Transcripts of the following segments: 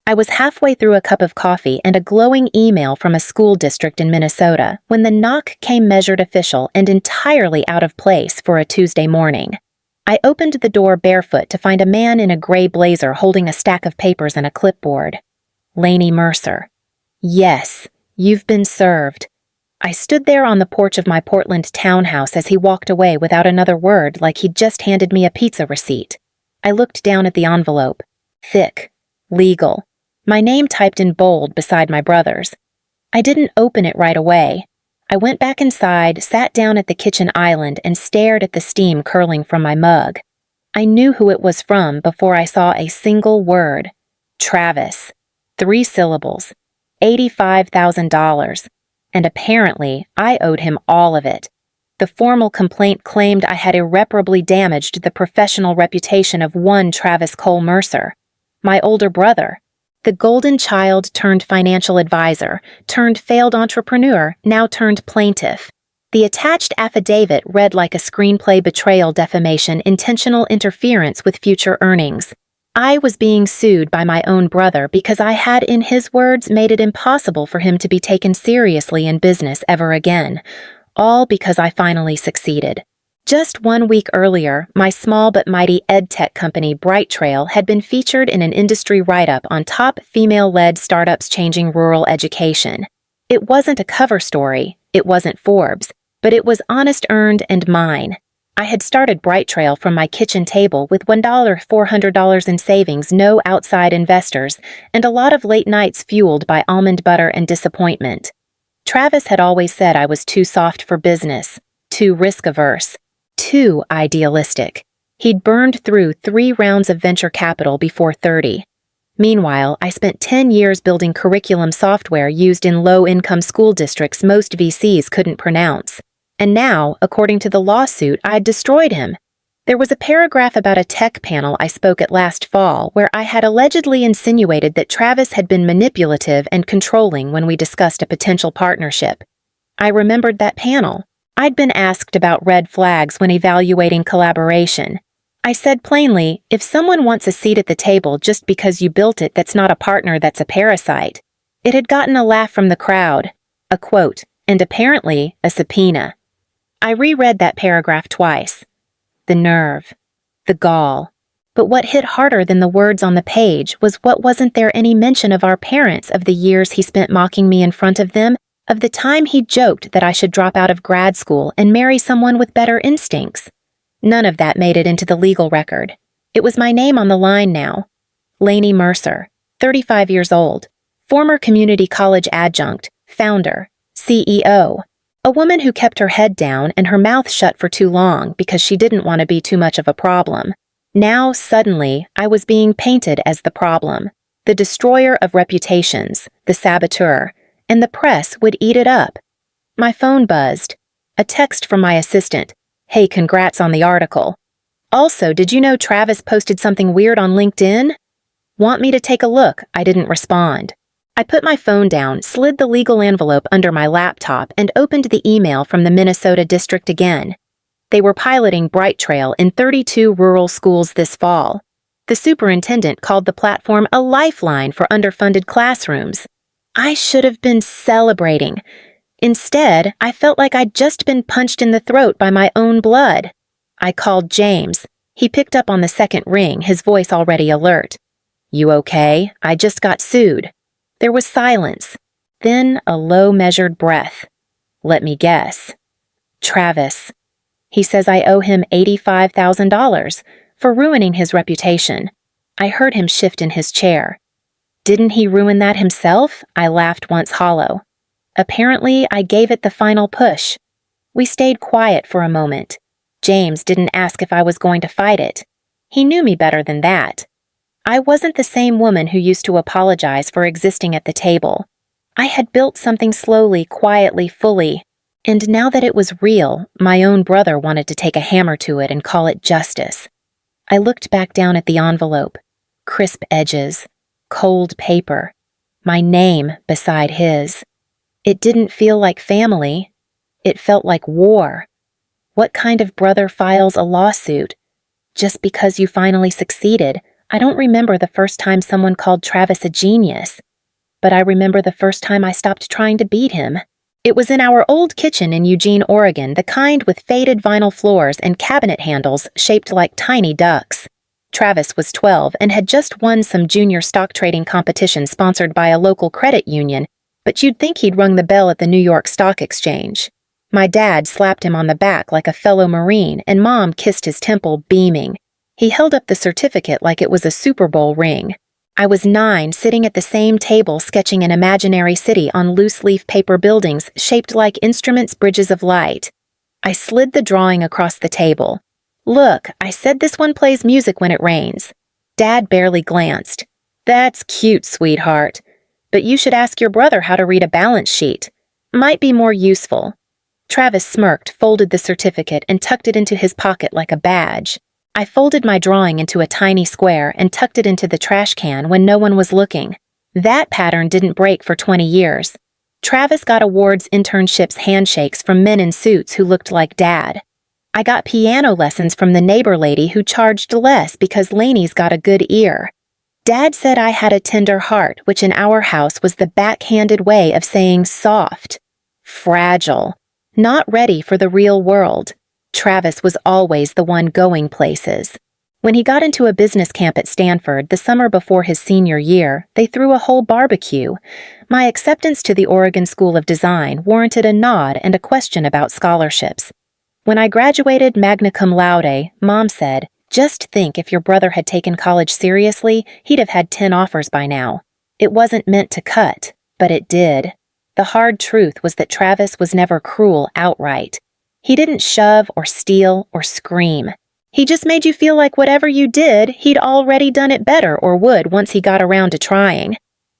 I was halfway through a cup of coffee and a glowing email from a school district in Minnesota when the knock came measured official and entirely out of place for a Tuesday morning. I opened the door barefoot to find a man in a gray blazer holding a stack of papers and a clipboard. Lainey Mercer. Yes, you've been served. I stood there on the porch of my Portland townhouse as he walked away without another word, like he'd just handed me a pizza receipt. I looked down at the envelope. Thick. Legal. My name typed in bold beside my brother's. I didn't open it right away. I went back inside, sat down at the kitchen island, and stared at the steam curling from my mug. I knew who it was from before I saw a single word. Travis. 3 syllables. $85,000. And apparently, I owed him all of it. The formal complaint claimed I had irreparably damaged the professional reputation of one Travis Cole Mercer, my older brother. The golden child turned financial advisor, turned failed entrepreneur, now turned plaintiff. The attached affidavit read like a screenplay betrayal, defamation, intentional interference with future earnings. I was being sued by my own brother because I had, in his words, made it impossible for him to be taken seriously in business ever again, all because I finally succeeded. Just 1 week earlier, my small but mighty edtech company, BrightTrail, had been featured in an industry write-up on top female-led startups changing rural education. It wasn't a cover story, it wasn't Forbes, but it was honest earned and mine. I had started BrightTrail from my kitchen table with $400 in savings, no outside investors, and a lot of late nights fueled by almond butter and disappointment. Travis had always said I was too soft for business, too risk-averse, too idealistic. He'd burned through 3 rounds of venture capital before 30. Meanwhile, I spent 10 years building curriculum software used in low-income school districts most VCs couldn't pronounce. And now, according to the lawsuit, I'd destroyed him. There was a paragraph about a tech panel I spoke at last fall where I had allegedly insinuated that Travis had been manipulative and controlling when we discussed a potential partnership. I remembered that panel. I'd been asked about red flags when evaluating collaboration. I said plainly, if someone wants a seat at the table just because you built it, that's not a partner, that's a parasite. It had gotten a laugh from the crowd, a quote, and apparently a subpoena. I reread that paragraph twice. The nerve. The gall. But what hit harder than the words on the page was what wasn't there any mention of our parents, of the years he spent mocking me in front of them, of the time he joked that I should drop out of grad school and marry someone with better instincts. None of that made it into the legal record. It was my name on the line now. Lainey Mercer, 35 years old, former community college adjunct, founder, CEO, a woman who kept her head down and her mouth shut for too long because she didn't want to be too much of a problem. Now, suddenly, I was being painted as the problem, the destroyer of reputations, the saboteur, and the press would eat it up. My phone buzzed. A text from my assistant. Hey, congrats on the article. Also, did you know Travis posted something weird on LinkedIn? Want me to take a look? I didn't respond. I put my phone down, slid the legal envelope under my laptop, and opened the email from the Minnesota district again. They were piloting BrightTrail in 32 rural schools this fall. The superintendent called the platform a lifeline for underfunded classrooms. I should have been celebrating. Instead, I felt like I'd just been punched in the throat by my own blood. I called James. He picked up on the second ring, his voice already alert. You okay? I just got sued. There was silence. Then a low, measured breath. Let me guess. Travis. He says I owe him $85,000 for ruining his reputation. I heard him shift in his chair. Didn't he ruin that himself? I laughed once hollow. Apparently, I gave it the final push. We stayed quiet for a moment. James didn't ask if I was going to fight it. He knew me better than that. I wasn't the same woman who used to apologize for existing at the table. I had built something slowly, quietly, fully, and now that it was real, my own brother wanted to take a hammer to it and call it justice. I looked back down at the envelope. Crisp edges. Cold paper. My name beside his. It didn't feel like family. It felt like war. What kind of brother files a lawsuit? Just because you finally succeeded, I don't remember the first time someone called Travis a genius, but I remember the first time I stopped trying to beat him. It was in our old kitchen in Eugene, Oregon, the kind with faded vinyl floors and cabinet handles shaped like tiny ducks. Travis was 12 and had just won some junior stock trading competition sponsored by a local credit union, but you'd think he'd rung the bell at the New York Stock Exchange. My dad slapped him on the back like a fellow Marine, and Mom kissed his temple, beaming. He held up the certificate like it was a Super Bowl ring. I was 9, sitting at the same table sketching an imaginary city on loose-leaf paper buildings shaped like instruments' bridges of light. I slid the drawing across the table. "Look, I said this one plays music when it rains." Dad barely glanced. "That's cute, sweetheart. But you should ask your brother how to read a balance sheet. Might be more useful." Travis smirked, folded the certificate, and tucked it into his pocket like a badge. I folded my drawing into a tiny square and tucked it into the trash can when no one was looking. That pattern didn't break for 20 years. Travis got awards, internships, handshakes from men in suits who looked like Dad. I got piano lessons from the neighbor lady who charged less because Laney's got a good ear. Dad said I had a tender heart, which in our house was the backhanded way of saying soft. Fragile. Not ready for the real world. Travis was always the one going places. When he got into a business camp at Stanford the summer before his senior year, they threw a whole barbecue. My acceptance to the Oregon School of Design warranted a nod and a question about scholarships. When I graduated magna cum laude, Mom said, "Just think if your brother had taken college seriously, he'd have had 10 offers by now." It wasn't meant to cut, but it did. The hard truth was that Travis was never cruel outright. He didn't shove or steal or scream. He just made you feel like whatever you did, he'd already done it better or would once he got around to trying.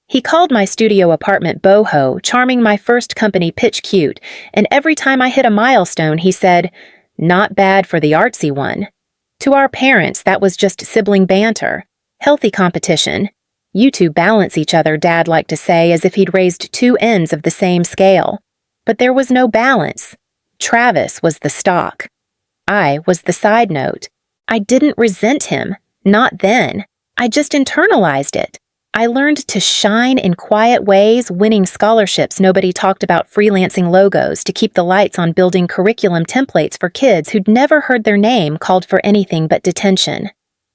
He called my studio apartment boho, charming my first company pitch cute, and every time I hit a milestone he said, "Not bad for the artsy one." To our parents, that was just sibling banter. Healthy competition. "You two balance each other," Dad liked to say, as if he'd raised 2 ends of the same scale. But there was no balance. Travis was the stock. I was the side note. I didn't resent him. Not then. I just internalized it. I learned to shine in quiet ways, winning scholarships nobody talked about, freelancing logos to keep the lights on, building curriculum templates for kids who'd never heard their name called for anything but detention.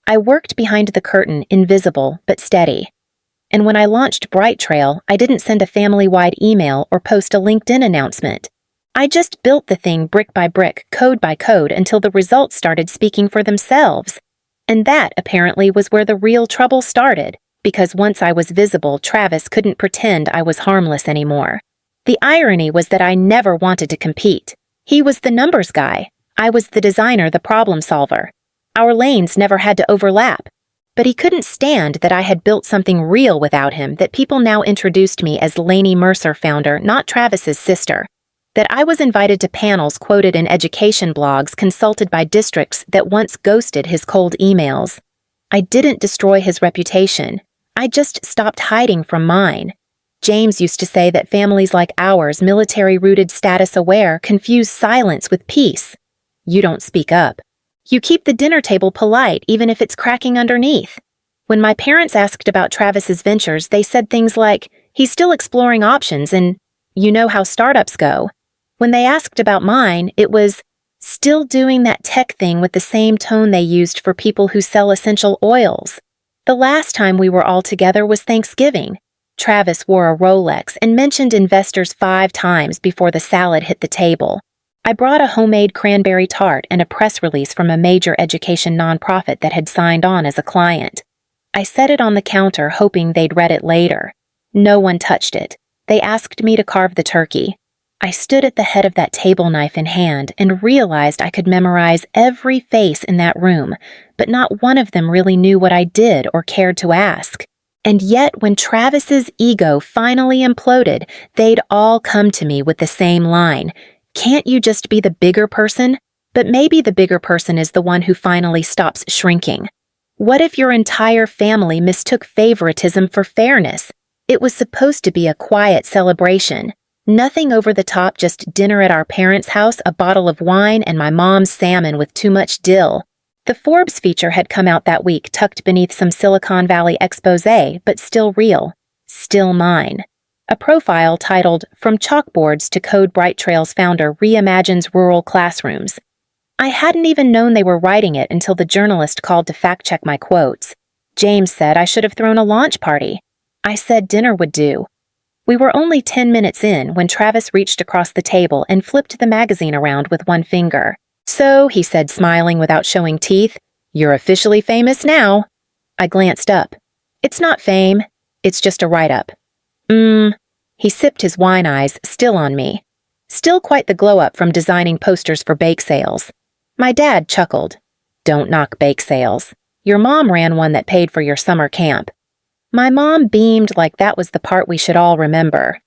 I worked behind the curtain, invisible but steady. And when I launched Bright Trail, I didn't send a family-wide email or post a LinkedIn announcement. I just built the thing brick by brick, code by code, until the results started speaking for themselves. And that, apparently, was where the real trouble started, because once I was visible, Travis couldn't pretend I was harmless anymore. The irony was that I never wanted to compete. He was the numbers guy. I was the designer, the problem solver. Our lanes never had to overlap. But he couldn't stand that I had built something real without him, that people now introduced me as Lainey Mercer, founder, not Travis's sister. That I was invited to panels quoted in education blogs consulted by districts that once ghosted his cold emails. I didn't destroy his reputation. I just stopped hiding from mine. James used to say that families like ours, military-rooted, status-aware, confuse silence with peace. You don't speak up. You keep the dinner table polite even if it's cracking underneath. When my parents asked about Travis's ventures, they said things like, "He's still exploring options," and "You know how startups go." When they asked about mine, it was, "Still doing that tech thing," with the same tone they used for people who sell essential oils. The last time we were all together was Thanksgiving. Travis wore a Rolex and mentioned investors 5 times before the salad hit the table. I brought a homemade cranberry tart and a press release from a major education nonprofit that had signed on as a client. I set it on the counter, hoping they'd read it later. No one touched it. They asked me to carve the turkey. I stood at the head of that table, knife in hand, and realized I could memorize every face in that room, but not one of them really knew what I did or cared to ask. And yet, when Travis's ego finally imploded, they'd all come to me with the same line, "Can't you just be the bigger person?" But maybe the bigger person is the one who finally stops shrinking. What if your entire family mistook favoritism for fairness? It was supposed to be a quiet celebration. Nothing over the top, just dinner at our parents' house, a bottle of wine, and my mom's salmon with too much dill. The Forbes feature had come out that week, tucked beneath some Silicon Valley exposé, but still real. Still mine. A profile titled, "From Chalkboards to Code Bright Trail's Founder Reimagines Rural Classrooms." I hadn't even known they were writing it until the journalist called to fact-check my quotes. James said I should have thrown a launch party. I said dinner would do. We were only 10 minutes in when Travis reached across the table and flipped the magazine around with one finger. "So," he said, smiling without showing teeth, "you're officially famous now." I glanced up. "It's not fame. It's just a write-up." He sipped his wine eyes, still on me. Still quite the glow-up from designing posters for bake sales. My dad chuckled. "Don't knock bake sales. Your mom ran one that paid for your summer camp." My mom beamed like that was the part we should all remember.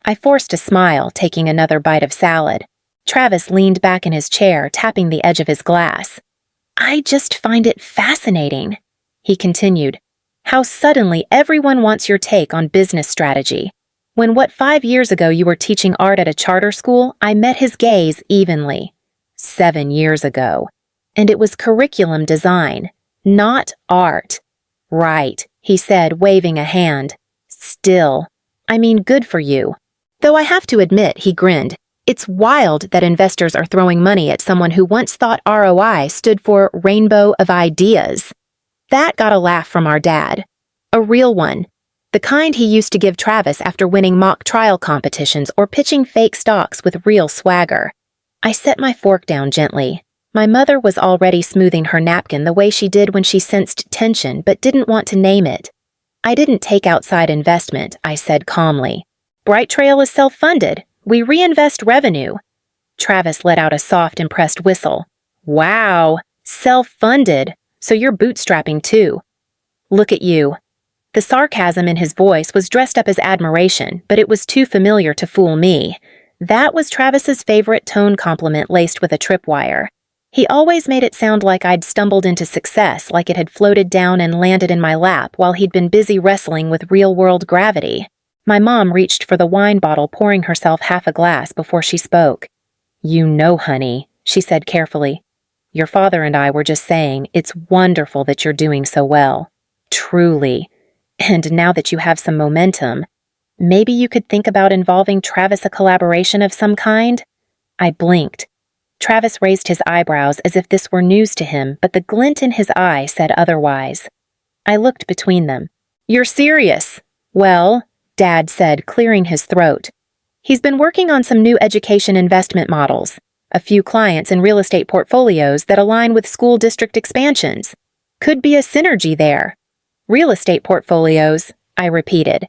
I forced a smile, taking another bite of salad. Travis leaned back in his chair, tapping the edge of his glass. "I just find it fascinating," he continued, "how suddenly everyone wants your take on business strategy. When 5 years ago you were teaching art at a charter school, I met his gaze evenly. 7 years ago. And it was curriculum design, not art." "Right," he said, waving a hand. "Still, I mean, good for you." Though I have to admit, he grinned. It's wild that investors are throwing money at someone who once thought ROI stood for Rainbow of Ideas. That got a laugh from our dad. A real one. The kind he used to give Travis after winning mock trial competitions or pitching fake stocks with real swagger. I set my fork down gently. My mother was already smoothing her napkin the way she did when she sensed tension but didn't want to name it. "I didn't take outside investment," I said calmly. "Bright Trail is self-funded. We reinvest revenue." Travis let out a soft, impressed whistle. "Wow, self-funded. So you're bootstrapping too." "Look at you." The sarcasm in his voice was dressed up as admiration, but it was too familiar to fool me. That was Travis's favorite tone compliment laced with a tripwire. He always made it sound like I'd stumbled into success, like it had floated down and landed in my lap while he'd been busy wrestling with real-world gravity. My mom reached for the wine bottle, pouring herself half a glass before she spoke. "You know, honey," she said carefully. "Your father and I were just saying it's wonderful that you're doing so well. Truly. And now that you have some momentum, maybe you could think about involving Travis a collaboration of some kind?" I blinked. Travis raised his eyebrows as if this were news to him, but the glint in his eye said otherwise. I looked between them. "You're serious?" "Well," Dad said, clearing his throat. "He's been working on some new education investment models, a few clients and real estate portfolios that align with school district expansions. Could be a synergy there." "Real estate portfolios," I repeated.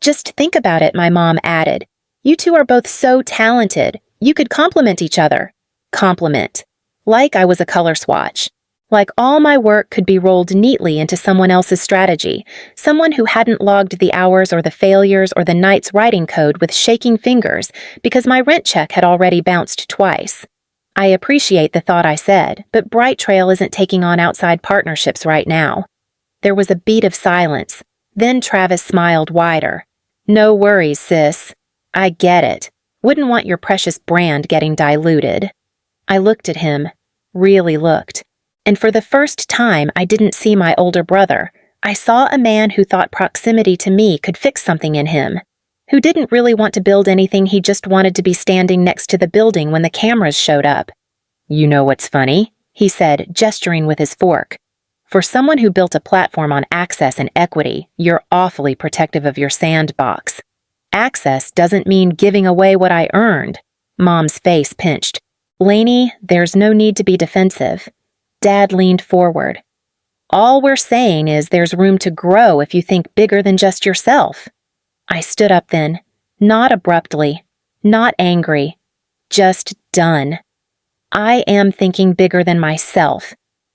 "Just think about it," my mom added. "You two are both so talented. You could complement each other." Compliment. Like I was a color swatch. Like all my work could be rolled neatly into someone else's strategy, someone who hadn't logged the hours or the failures or the night's writing code with shaking fingers because my rent check had already bounced twice. "I appreciate the thought," I said, "but Bright Trail isn't taking on outside partnerships right now." There was a beat of silence. Then Travis smiled wider. "No worries, sis. I get it. Wouldn't want your precious brand getting diluted." I looked at him, really looked. And for the first time, I didn't see my older brother. I saw a man who thought proximity to me could fix something in him, who didn't really want to build anything, he just wanted to be standing next to the building when the cameras showed up. "You know what's funny?" he said, gesturing with his fork. "For someone who built a platform on access and equity, you're awfully protective of your sandbox. Access doesn't mean giving away what I earned." Mom's face pinched. "Lainey, there's no need to be defensive." Dad leaned forward. "All we're saying is there's room to grow if you think bigger than just yourself." I stood up then, not abruptly, not angry, just done. I am thinking bigger than myself.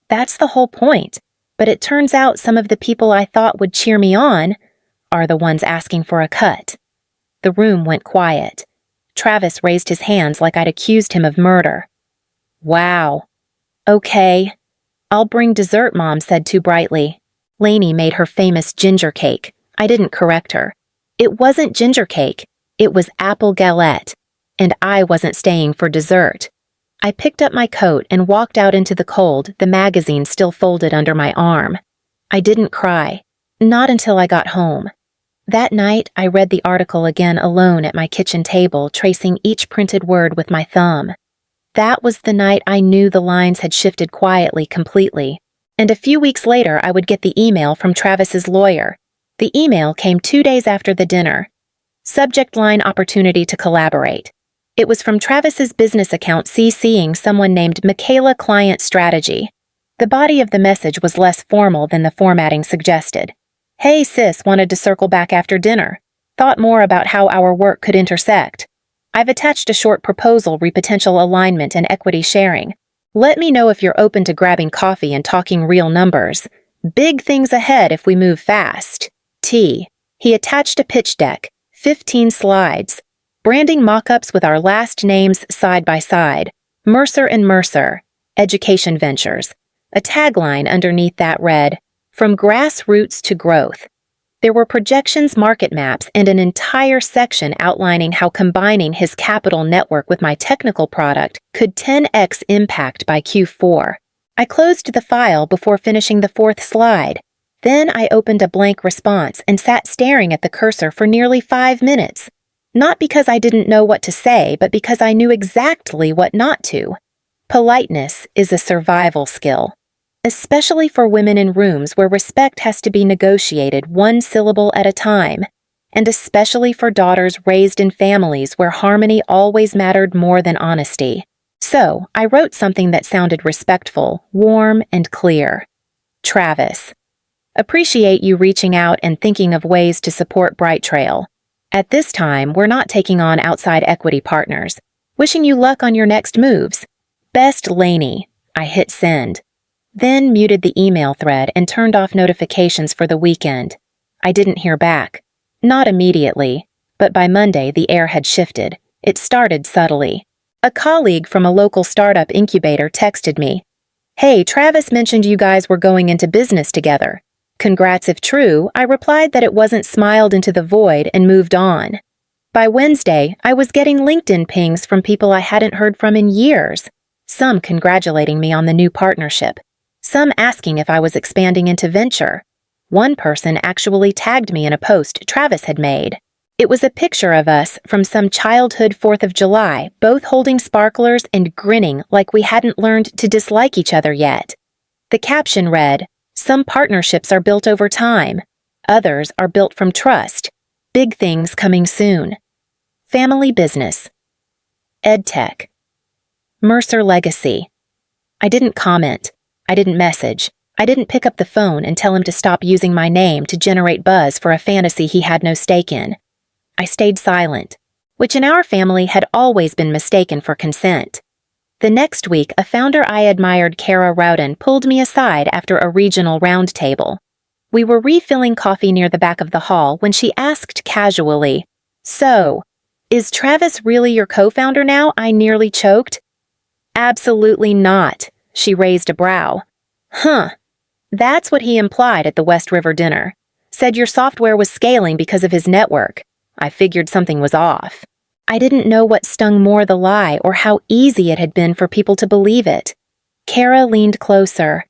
That's the whole point. But it turns out some of the people I thought would cheer me on are the ones asking for a cut. The room went quiet. Travis raised his hands like I'd accused him of murder. "Wow. Okay. I'll bring dessert," Mom said too brightly. Lainey made her famous ginger cake. I didn't correct her. It wasn't ginger cake. It was apple galette. And I wasn't staying for dessert. I picked up my coat and walked out into the cold, the magazine still folded under my arm. I didn't cry. Not until I got home. That night, I read the article again alone at my kitchen table, tracing each printed word with my thumb. That was the night I knew the lines had shifted quietly, completely. And a few weeks later, I would get the email from Travis's lawyer. The email came 2 days after the dinner. Subject line: opportunity to collaborate. It was from Travis's business account CCing someone named Michaela Client Strategy. The body of the message was less formal than the formatting suggested. Hey sis, wanted to circle back after dinner. Thought more about how our work could intersect. I've attached a short proposal re potential alignment and equity sharing. Let me know if you're open to grabbing coffee and talking real numbers. Big things ahead if we move fast. T. He attached a pitch deck, 15 slides. Branding mock-ups with our last names side by side. Mercer and Mercer. Education Ventures. A tagline underneath that read, "From grassroots to growth." There were projections, market maps, and an entire section outlining how combining his capital network with my technical product could 10x impact by Q4. I closed the file before finishing the 4th slide. Then I opened a blank response and sat staring at the cursor for nearly 5 minutes. Not because I didn't know what to say, but because I knew exactly what not to. Politeness is a survival skill, especially for women in rooms where respect has to be negotiated one syllable at a time, and especially for daughters raised in families where harmony always mattered more than honesty. So, I wrote something that sounded respectful, warm, and clear. Travis. Appreciate you reaching out and thinking of ways to support Bright Trail. At this time, we're not taking on outside equity partners. Wishing you luck on your next moves. Best, Lainey. I hit send. Then muted the email thread and turned off notifications for the weekend. I didn't hear back. Not immediately, but by Monday the air had shifted. It started subtly. A colleague from a local startup incubator texted me. Hey, Travis mentioned you guys were going into business together. Congrats if true, I replied that it wasn't, smiled into the void, and moved on. By Wednesday, I was getting LinkedIn pings from people I hadn't heard from in years, some congratulating me on the new partnership, some asking if I was expanding into venture. One person actually tagged me in a post Travis had made. It was a picture of us from some childhood 4th of July, both holding sparklers and grinning like we hadn't learned to dislike each other yet. The caption read, "Some partnerships are built over time. Others are built from trust. Big things coming soon. Family business. EdTech. Mercer legacy." I didn't comment. I didn't message. I didn't pick up the phone and tell him to stop using my name to generate buzz for a fantasy he had no stake in. I stayed silent, which in our family had always been mistaken for consent. The next week, a founder I admired, Kara Rowden, pulled me aside after a regional roundtable. We were refilling coffee near the back of the hall when she asked casually, "So, is Travis really your co-founder now?" I nearly choked. "Absolutely not," she raised a brow. "Huh. That's what he implied at the West River dinner. Said your software was scaling because of his network. I figured something was off." I didn't know what stung more, the lie or how easy it had been for people to believe it. Kara leaned closer.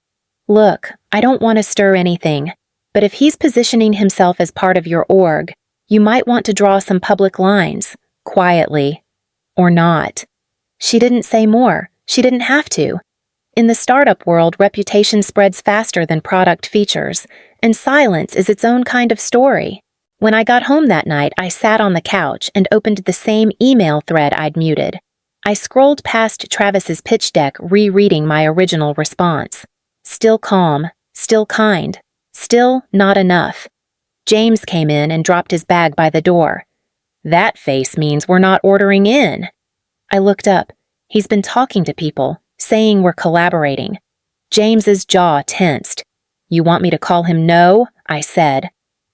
"Look, I don't want to stir anything, but if he's positioning himself as part of your org, you might want to draw some public lines, quietly. Or not." She didn't say more. She didn't have to. In the startup world, reputation spreads faster than product features, and silence is its own kind of story. When I got home that night, I sat on the couch and opened the same email thread I'd muted. I scrolled past Travis's pitch deck, rereading my original response. Still calm, still kind, still not enough. James came in and dropped his bag by the door. That face means we're not ordering in. I looked up. He's been talking to people, saying we're collaborating. James's jaw tensed. "You want me to call him no?" I said.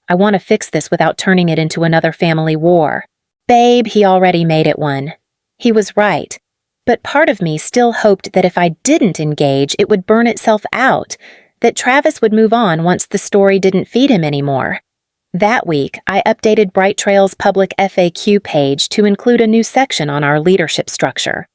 "I want to fix this without turning it into another family war." "Babe, he already made it one." He was right. But part of me still hoped that if I didn't engage, it would burn itself out, that Travis would move on once the story didn't feed him anymore. That week, I updated Bright Trail's public FAQ page to include a new section on our leadership structure.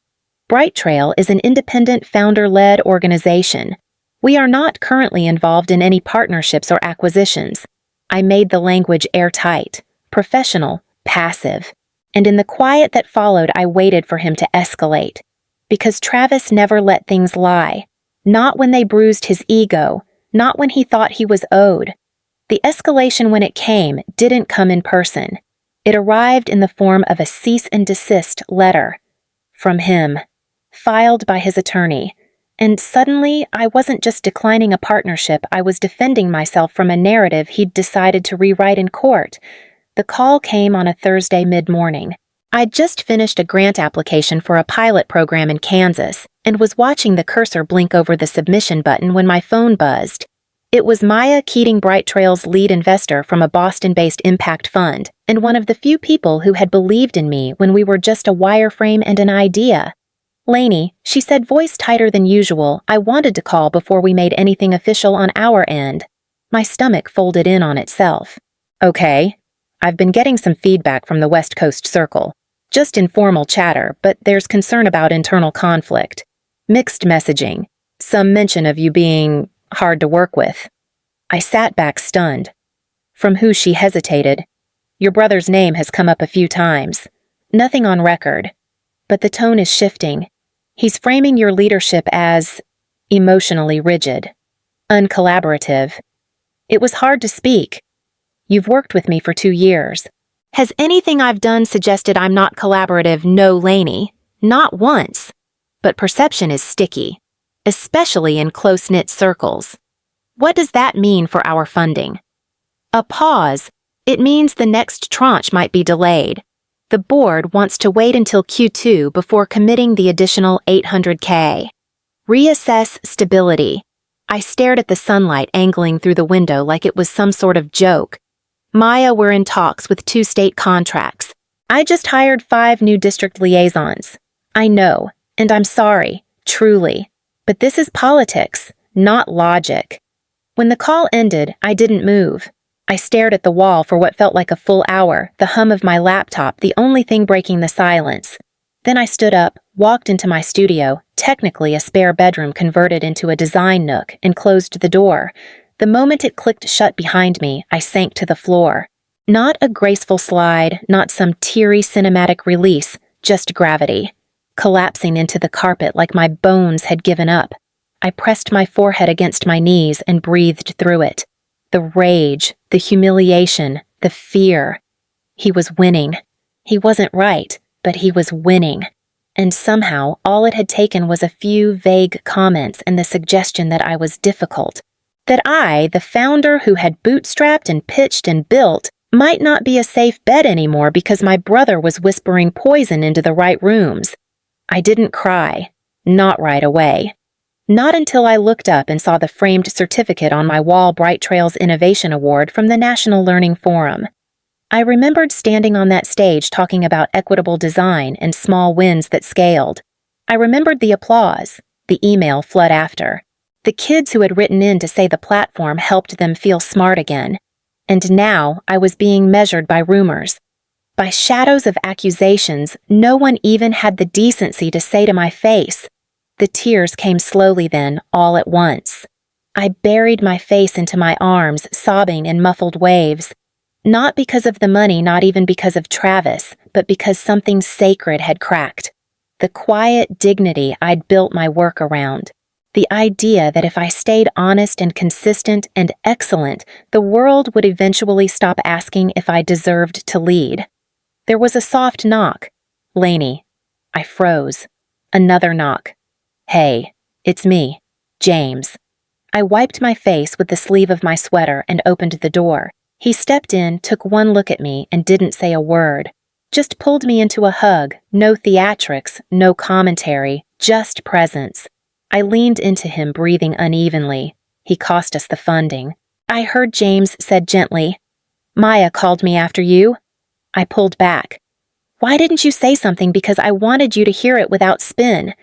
Bright Trail is an independent founder-led organization. We are not currently involved in any partnerships or acquisitions. I made the language airtight, professional, passive. And in the quiet that followed, I waited for him to escalate. Because Travis never let things lie. Not when they bruised his ego, not when he thought he was owed. The escalation, when it came, didn't come in person. It arrived in the form of a cease and desist letter. From him. Filed by his attorney. And suddenly, I wasn't just declining a partnership, I was defending myself from a narrative he'd decided to rewrite in court. The call came on a Thursday mid-morning. I'd just finished a grant application for a pilot program in Kansas and was watching the cursor blink over the submission button when my phone buzzed. It was Maya Keating, Bright Trail's lead investor from a Boston-based impact fund, and one of the few people who had believed in me when we were just a wireframe and an idea. "Lainey," she said, voice tighter than usual. I wanted to call before we made anything official on our end. My stomach folded in on itself. "Okay. I've been getting some feedback from the West Coast Circle. Just informal chatter, but there's concern about internal conflict. Mixed messaging. Some mention of you being hard to work with." I sat back stunned. From who? She hesitated. "Your brother's name has come up a few times. Nothing on record. But the tone is shifting. He's framing your leadership as emotionally rigid, uncollaborative. It was hard to speak. You've worked with me for 2 years. Has anything I've done suggested I'm not collaborative? No, Lainey. Not once. But perception is sticky, especially in close-knit circles. What does that mean for our funding?" A pause. "It means the next tranche might be delayed. The board wants to wait until Q2 before committing the additional $800K. Reassess stability." I stared at the sunlight angling through the window like it was some sort of joke. "Maya, we're in talks with 2 state contracts. I just hired 5 new district liaisons. I know, and I'm sorry, truly. But this is politics, not logic." When the call ended, I didn't move. I stared at the wall for what felt like a full hour, the hum of my laptop the only thing breaking the silence. Then I stood up, walked into my studio, technically a spare bedroom converted into a design nook, and closed the door. The moment it clicked shut behind me, I sank to the floor. Not a graceful slide, not some teary cinematic release, just gravity. Collapsing into the carpet like my bones had given up. I pressed my forehead against my knees and breathed through it. The rage, the humiliation, the fear. He was winning. He wasn't right, but he was winning. And somehow, all it had taken was a few vague comments and the suggestion that I was difficult. That I, the founder who had bootstrapped and pitched and built, might not be a safe bet anymore because my brother was whispering poison into the right rooms. I didn't cry. Not right away. Not until I looked up and saw the framed certificate on my wall, Bright Trail's Innovation Award from the National Learning Forum. I remembered standing on that stage talking about equitable design and small wins that scaled. I remembered the applause, the email flood after, the kids who had written in to say the platform helped them feel smart again. And now I was being measured by rumors. By shadows of accusations no one even had the decency to say to my face. The tears came slowly then, all at once. I buried my face into my arms, sobbing in muffled waves. Not because of the money, not even because of Travis, but because something sacred had cracked. The quiet dignity I'd built my work around. The idea that if I stayed honest and consistent and excellent, the world would eventually stop asking if I deserved to lead. There was a soft knock. "Lainey." I froze. Another knock. "Hey, it's me, James." I wiped my face with the sleeve of my sweater and opened the door. He stepped in, took one look at me, and didn't say a word. Just pulled me into a hug, no theatrics, no commentary, just presence. I leaned into him, breathing unevenly. He cost us the funding. I heard James said gently, "Maya called me after you." I pulled back. "Why didn't you say something?" "Because I wanted you to hear it without spin.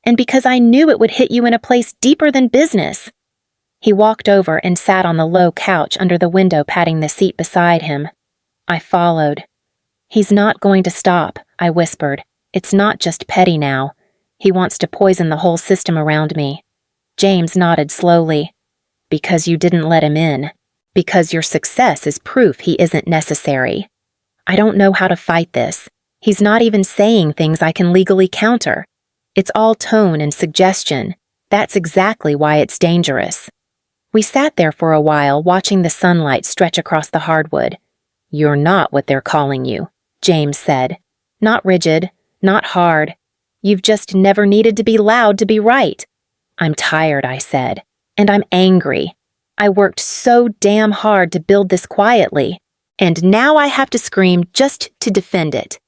And because I knew it would hit you in a place deeper than business." He walked over and sat on the low couch under the window, patting the seat beside him. I followed. "He's not going to stop," I whispered. "It's not just petty now. He wants to poison the whole system around me. James nodded slowly. Because you didn't let him in. Because your success is proof he isn't necessary. I don't know how to fight this. He's not even saying things I can legally counter. It's all tone and suggestion. That's exactly why it's dangerous. We sat there for a while, watching the sunlight stretch across the hardwood. You're not what they're calling you, James said. Not rigid, not hard. You've just never needed to be loud to be right. I'm tired, I said, and I'm angry. I worked so damn hard to build this quietly, and now I have to scream just to defend it.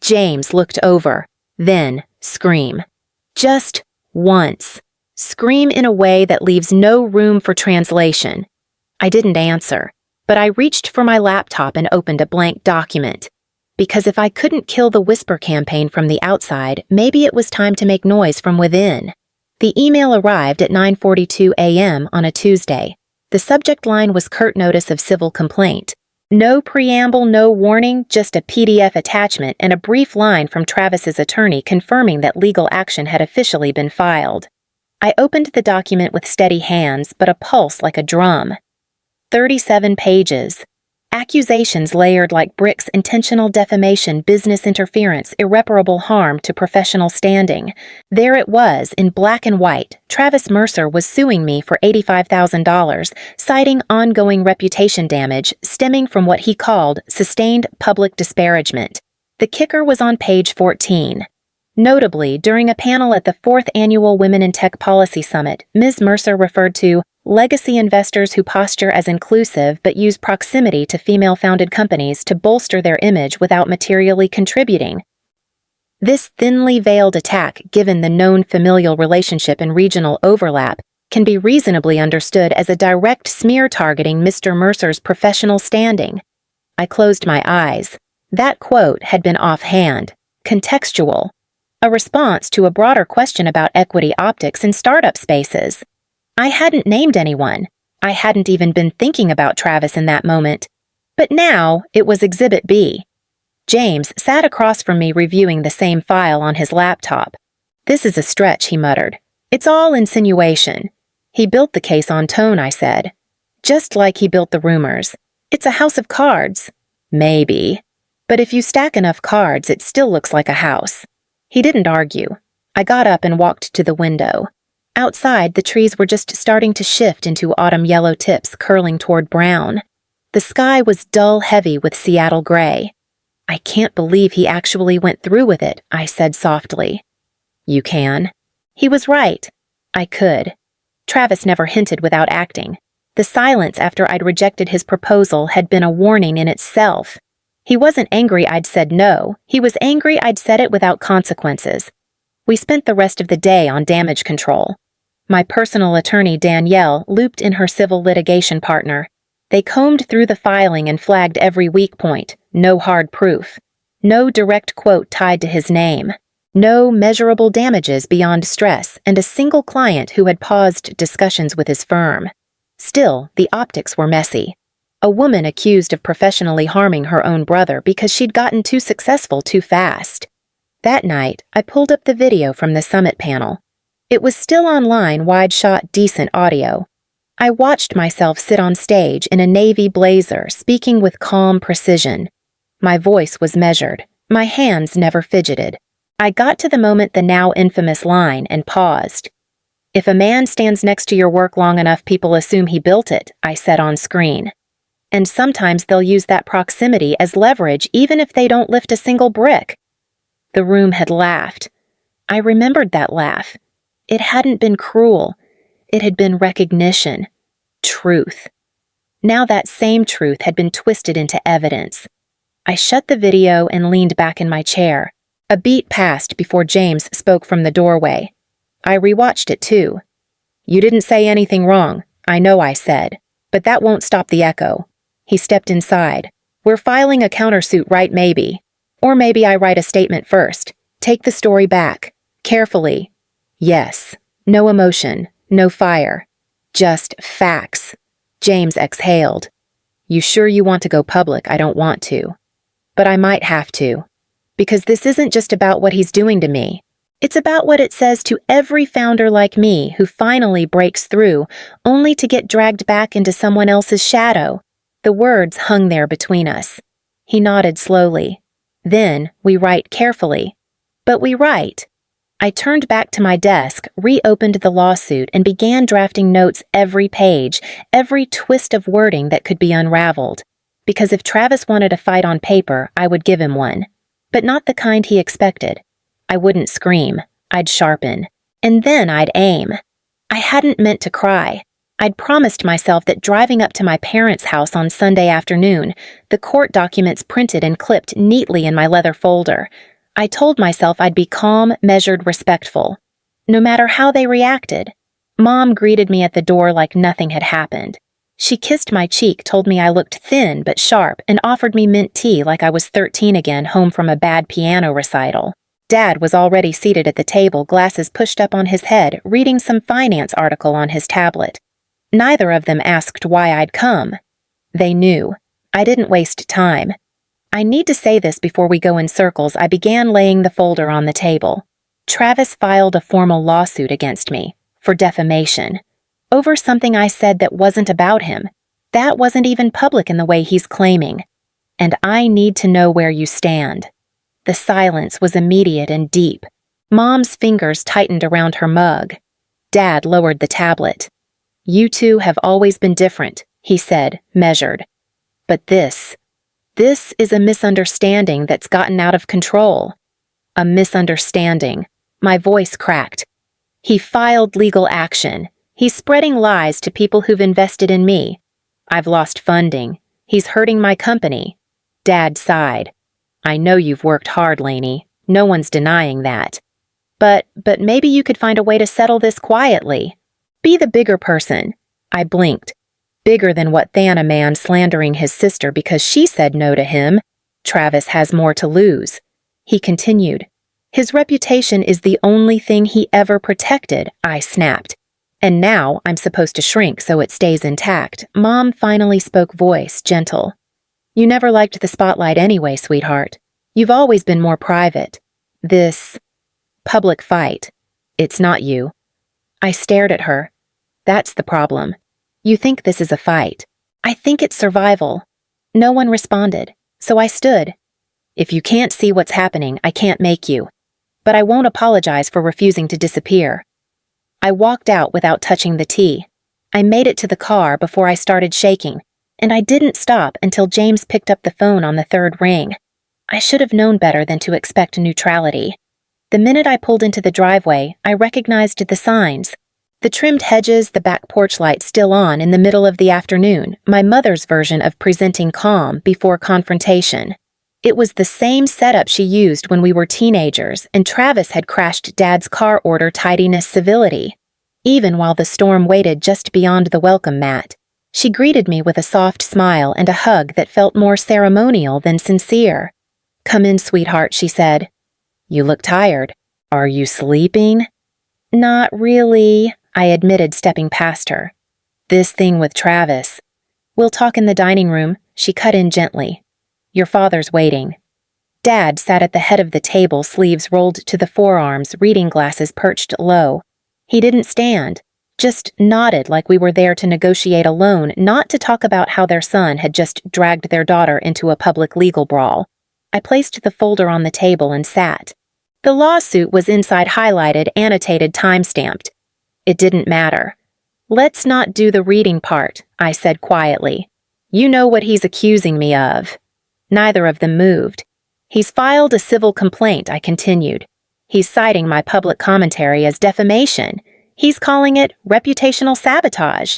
James looked over, then scream. Just once. Scream in a way that leaves no room for translation. I didn't answer, but I reached for my laptop and opened a blank document. Because if I couldn't kill the whisper campaign from the outside, maybe it was time to make noise from within. The email arrived at 9:42 a.m. on a Tuesday. The subject line was curt notice of civil complaint. No preamble, no warning, just a PDF attachment and a brief line from Travis's attorney confirming that legal action had officially been filed. I opened the document with steady hands, but a pulse like a drum. 37 pages. Accusations layered like bricks: intentional defamation, business interference, irreparable harm to professional standing. There it was, in black and white. Travis Mercer was suing me for $85,000, citing ongoing reputation damage stemming from what he called sustained public disparagement. The kicker was on page 14. Notably, during a panel at the 4th Annual Women in Tech Policy Summit, Ms. Mercer referred to legacy investors who posture as inclusive but use proximity to female-founded companies to bolster their image without materially contributing. This thinly veiled attack, given the known familial relationship and regional overlap, can be reasonably understood as a direct smear targeting Mr. Mercer's professional standing. I closed my eyes. That quote had been offhand, contextual, a response to a broader question about equity optics in startup spaces. I hadn't named anyone. I hadn't even been thinking about Travis in that moment. But now it was Exhibit B. James sat across from me reviewing the same file on his laptop. This is a stretch, he muttered. It's all insinuation. He built the case on tone, I said. Just like he built the rumors. It's a house of cards. Maybe. But if you stack enough cards, it still looks like a house. He didn't argue. I got up and walked to the window. Outside, the trees were just starting to shift into autumn yellow tips curling toward brown. The sky was dull heavy with Seattle gray. I can't believe he actually went through with it, I said softly. You can. He was right. I could. Travis never hinted without acting. The silence after I'd rejected his proposal had been a warning in itself. He wasn't angry I'd said no. He was angry I'd said it without consequences. We spent the rest of the day on damage control. My personal attorney, Danielle, looped in her civil litigation partner. They combed through the filing and flagged every weak point. No hard proof. No direct quote tied to his name. No measurable damages beyond stress, and a single client who had paused discussions with his firm. Still, the optics were messy. A woman accused of professionally harming her own brother because she'd gotten too successful too fast. That night, I pulled up the video from the summit panel. It was still online, wide-shot, decent audio. I watched myself sit on stage in a navy blazer, speaking with calm precision. My voice was measured. My hands never fidgeted. I got to the moment, the now infamous line, and paused. If a man stands next to your work long enough, people assume he built it, I said on screen. And sometimes they'll use that proximity as leverage even if they don't lift a single brick. The room had laughed. I remembered that laugh. It hadn't been cruel. It had been recognition. Truth. Now that same truth had been twisted into evidence. I shut the video and leaned back in my chair. A beat passed before James spoke from the doorway. I rewatched it too. You didn't say anything wrong, I know I said, but that won't stop the echo. He stepped inside. We're filing a countersuit, right? Maybe. Or maybe I write a statement first. Take the story back. Carefully. Yes. No emotion. No fire. Just facts. James exhaled. You sure you want to go public? I don't want to. But I might have to. Because this isn't just about what he's doing to me. It's about what it says to every founder like me who finally breaks through, only to get dragged back into someone else's shadow. The words hung there between us. He nodded slowly. Then we write carefully. But we write. I turned back to my desk, reopened the lawsuit, and began drafting notes every page, every twist of wording that could be unraveled. Because if Travis wanted a fight on paper, I would give him one. But not the kind he expected. I wouldn't scream. I'd sharpen. And then I'd aim. I hadn't meant to cry. I'd promised myself that driving up to my parents' house on Sunday afternoon, the court documents printed and clipped neatly in my leather folder, I told myself I'd be calm, measured, respectful. No matter how they reacted. Mom greeted me at the door like nothing had happened. She kissed my cheek, told me I looked thin but sharp, and offered me mint tea like I was 13 again, home from a bad piano recital. Dad was already seated at the table, glasses pushed up on his head, reading some finance article on his tablet. Neither of them asked why I'd come. They knew. I didn't waste time. I need to say this before we go in circles. I began laying the folder on the table. Travis filed a formal lawsuit against me, for defamation, over something I said that wasn't about him. That wasn't even public in the way he's claiming. And I need to know where you stand. The silence was immediate and deep. Mom's fingers tightened around her mug. Dad lowered the tablet. You two have always been different, he said, measured. But this is a misunderstanding that's gotten out of control. A misunderstanding. My voice cracked. He filed legal action. He's spreading lies to people who've invested in me. I've lost funding. He's hurting my company. Dad sighed. I know you've worked hard, Lainey. No one's denying that. But maybe you could find a way to settle this quietly. Be the bigger person. I blinked. Bigger than what Thana man slandering his sister because she said no to him. Travis has more to lose. He continued. His reputation is the only thing he ever protected, I snapped. And now I'm supposed to shrink so it stays intact. Mom finally spoke, voice gentle. You never liked the spotlight anyway, sweetheart. You've always been more private. This public fight, it's not you. I stared at her. That's the problem. You think this is a fight. I think it's survival. No one responded, so I stood. If you can't see what's happening, I can't make you. But I won't apologize for refusing to disappear. I walked out without touching the tea. I made it to the car before I started shaking. And I didn't stop until James picked up the phone on the third ring. I should have known better than to expect neutrality. The minute I pulled into the driveway, I recognized the signs. The trimmed hedges, the back porch light still on in the middle of the afternoon, my mother's version of presenting calm before confrontation. It was the same setup she used when we were teenagers, and Travis had crashed Dad's car order tidiness civility. Even while the storm waited just beyond the welcome mat. She greeted me with a soft smile and a hug that felt more ceremonial than sincere. Come in, sweetheart, she said. You look tired. Are you sleeping? Not really, I admitted, stepping past her. This thing with Travis. We'll talk in the dining room, she cut in gently. Your father's waiting. Dad sat at the head of the table, sleeves rolled to the forearms, reading glasses perched low. He didn't stand. Just nodded like we were there to negotiate a loan, not to talk about how their son had just dragged their daughter into a public legal brawl. I placed the folder on the table and sat. The lawsuit was inside highlighted, annotated, time-stamped. It didn't matter. Let's not do the reading part, I said quietly. You know what he's accusing me of. Neither of them moved. He's filed a civil complaint, I continued. He's citing my public commentary as defamation. He's calling it reputational sabotage.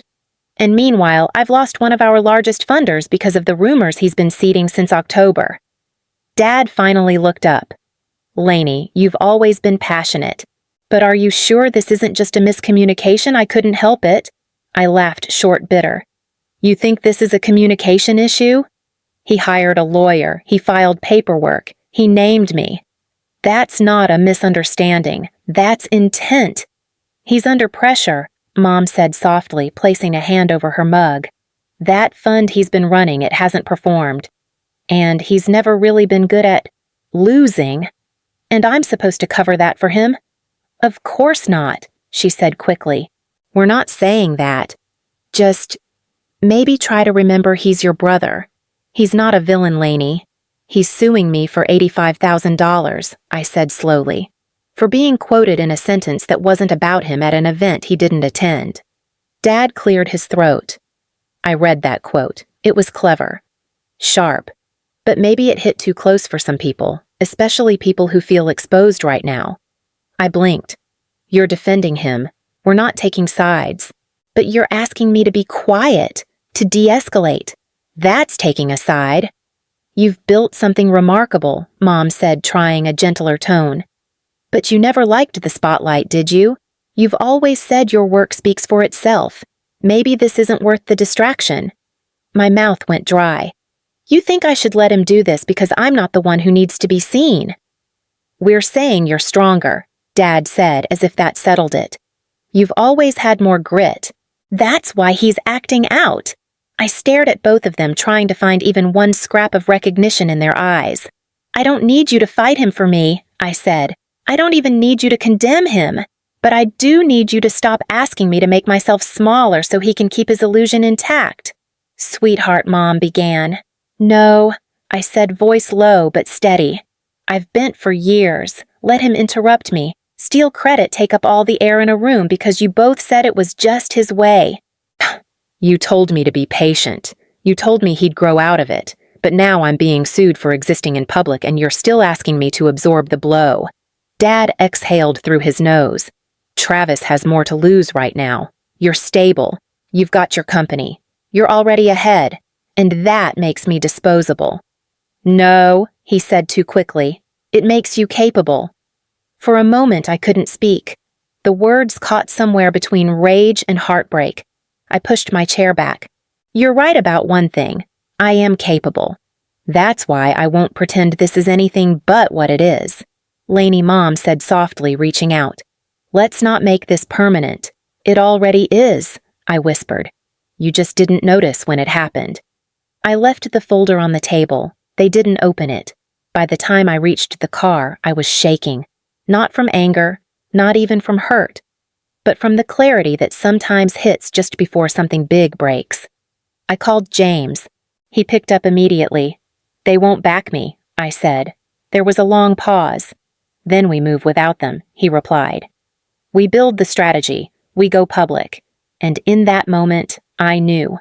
And meanwhile, I've lost one of our largest funders because of the rumors he's been seeding since October. Dad finally looked up. Lainey, you've always been passionate. But are you sure this isn't just a miscommunication? I couldn't help it. I laughed short, bitter. You think this is a communication issue? He hired a lawyer. He filed paperwork. He named me. That's not a misunderstanding. That's intent. He's under pressure, Mom said softly, placing a hand over her mug. That fund he's been running, it hasn't performed. And he's never really been good at losing. And I'm supposed to cover that for him. Of course not, she said quickly. We're not saying that. Just maybe try to remember he's your brother. He's not a villain, Lainey. He's suing me for $85,000, I said slowly, for being quoted in a sentence that wasn't about him at an event he didn't attend. Dad cleared his throat. I read that quote. It was clever. Sharp. But maybe it hit too close for some people, especially people who feel exposed right now. I blinked. You're defending him. We're not taking sides. But you're asking me to be quiet, to de-escalate. That's taking a side. You've built something remarkable, Mom said, trying a gentler tone. But you never liked the spotlight, did you? You've always said your work speaks for itself. Maybe this isn't worth the distraction. My mouth went dry. You think I should let him do this because I'm not the one who needs to be seen? We're saying you're stronger, Dad said, as if that settled it. You've always had more grit. That's why he's acting out. I stared at both of them, trying to find even one scrap of recognition in their eyes. I don't need you to fight him for me, I said. I don't even need you to condemn him. But I do need you to stop asking me to make myself smaller so he can keep his illusion intact. Sweetheart, Mom began. No, I said, voice low but steady. I've bent for years. Let him interrupt me. Steal credit, take up all the air in a room because you both said it was just his way. You told me to be patient. You told me he'd grow out of it. But now I'm being sued for existing in public and you're still asking me to absorb the blow. Dad exhaled through his nose. Travis has more to lose right now. You're stable. You've got your company. You're already ahead. And that makes me disposable. No, he said too quickly. It makes you capable. For a moment I couldn't speak. The words caught somewhere between rage and heartbreak. I pushed my chair back. You're right about one thing. I am capable. That's why I won't pretend this is anything but what it is. Lainey, Mom said softly, reaching out. Let's not make this permanent. It already is, I whispered. You just didn't notice when it happened. I left the folder on the table. They didn't open it. By the time I reached the car, I was shaking. Not from anger, not even from hurt, but from the clarity that sometimes hits just before something big breaks. I called James. He picked up immediately. They won't back me, I said. There was a long pause. Then we move without them, he replied. We build the strategy. We go public. And in that moment, I knew.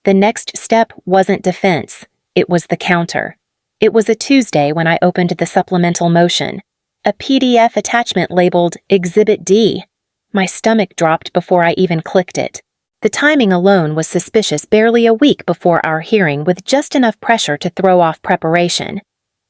The next step wasn't defense. It was the counter. It was a Tuesday when I opened the supplemental motion. A PDF attachment labeled Exhibit D. My stomach dropped before I even clicked it. The timing alone was suspicious, barely a week before our hearing, with just enough pressure to throw off preparation.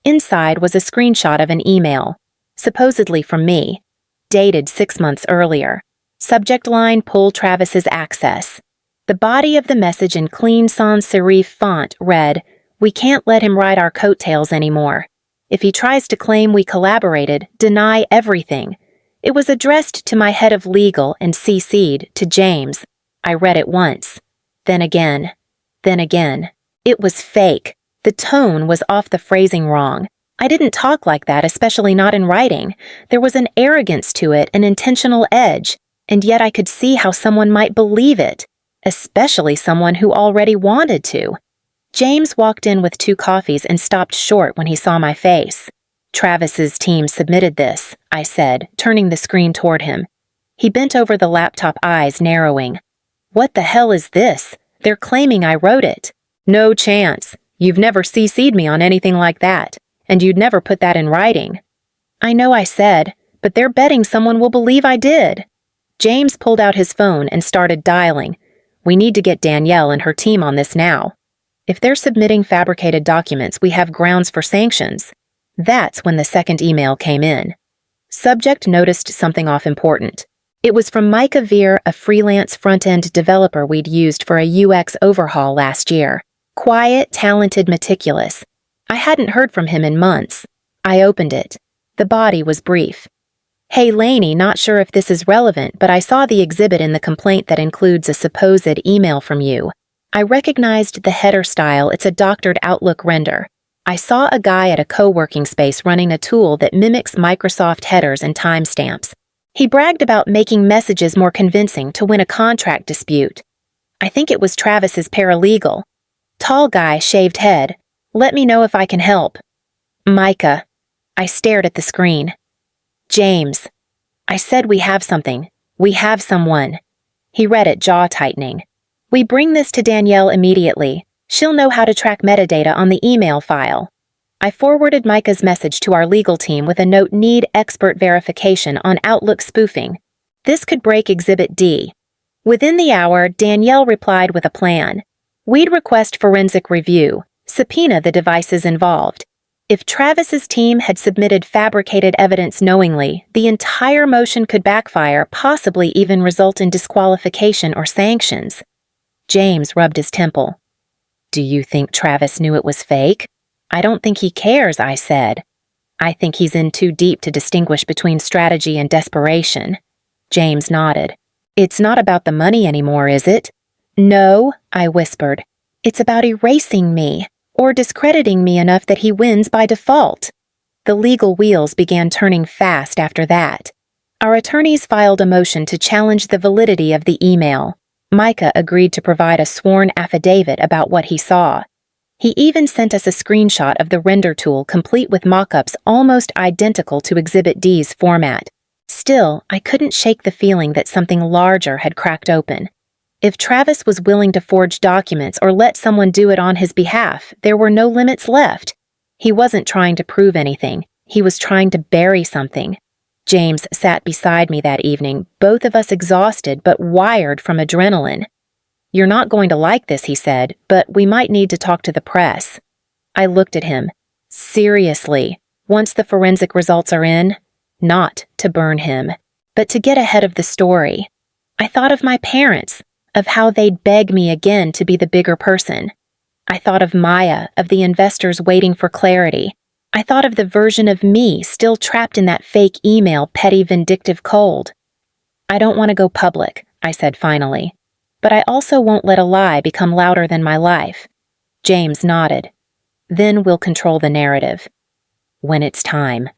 Inside was a screenshot of an email, supposedly from me, dated 6 months earlier. Subject line, pull Travis's access. The body of the message in clean sans serif font read, We can't let him ride our coattails anymore. If he tries to claim we collaborated, deny everything. It was addressed to my head of legal and CC'd to James. I read it once. Then again. Then again. It was fake. The tone was off, the phrasing wrong. I didn't talk like that, especially not in writing. There was an arrogance to it, an intentional edge, and yet I could see how someone might believe it, especially someone who already wanted to. James walked in with 2 coffees and stopped short when he saw my face. Travis's team submitted this, I said, turning the screen toward him. He bent over, the laptop, eyes narrowing. What the hell is this? They're claiming I wrote it. No chance. You've never CC'd me on anything like that, and you'd never put that in writing. I know I said, but they're betting someone will believe I did. James pulled out his phone and started dialing. We need to get Danielle and her team on this now. If they're submitting fabricated documents, we have grounds for sanctions. That's when the second email came in. Subject noticed something off important. It was from Micah Veer, a freelance front-end developer we'd used for a UX overhaul last year. Quiet, talented, meticulous. I hadn't heard from him in months. I opened it. The body was brief. Hey Lainey, not sure if this is relevant, but I saw the exhibit in the complaint that includes a supposed email from you. I recognized the header style. It's a doctored Outlook render. I saw a guy at a co-working space running a tool that mimics Microsoft headers and timestamps. He bragged about making messages more convincing to win a contract dispute. I think it was Travis's paralegal. Tall guy, shaved head. Let me know if I can help. Micah. I stared at the screen. James. I said we have something. We have someone. He read it, jaw tightening. We bring this to Danielle immediately. She'll know how to track metadata on the email file. I forwarded Micah's message to our legal team with a note: need expert verification on Outlook spoofing. This could break Exhibit D. Within the hour, Danielle replied with a plan. We'd request forensic review, subpoena the devices involved. If Travis's team had submitted fabricated evidence knowingly, the entire motion could backfire, possibly even result in disqualification or sanctions. James rubbed his temple. Do you think Travis knew it was fake? I don't think he cares, I said. I think he's in too deep to distinguish between strategy and desperation. James nodded. It's not about the money anymore, is it? No, I whispered. It's about erasing me, or discrediting me enough that he wins by default. The legal wheels began turning fast after that. Our attorneys filed a motion to challenge the validity of the email. Micah agreed to provide a sworn affidavit about what he saw. He even sent us a screenshot of the render tool complete with mock-ups almost identical to Exhibit D's format. Still, I couldn't shake the feeling that something larger had cracked open. If Travis was willing to forge documents or let someone do it on his behalf, there were no limits left. He wasn't trying to prove anything. He was trying to bury something. James sat beside me that evening, both of us exhausted but wired from adrenaline. You're not going to like this, he said, but we might need to talk to the press. I looked at him. Seriously, once the forensic results are in? Not to burn him, but to get ahead of the story. I thought of my parents, of how they'd beg me again to be the bigger person. I thought of Maya, of the investors waiting for clarity. I thought of the version of me still trapped in that fake email, petty, vindictive cold. I don't want to go public, I said finally, but I also won't let a lie become louder than my life. James nodded. Then we'll control the narrative. When it's time.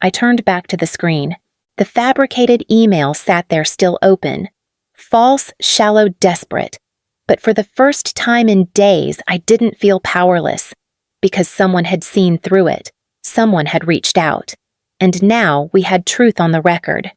I turned back to the screen. The fabricated email sat there still open. False, shallow, desperate. But for the first time in days, I didn't feel powerless. Because someone had seen through it. Someone had reached out. And now we had truth on the record.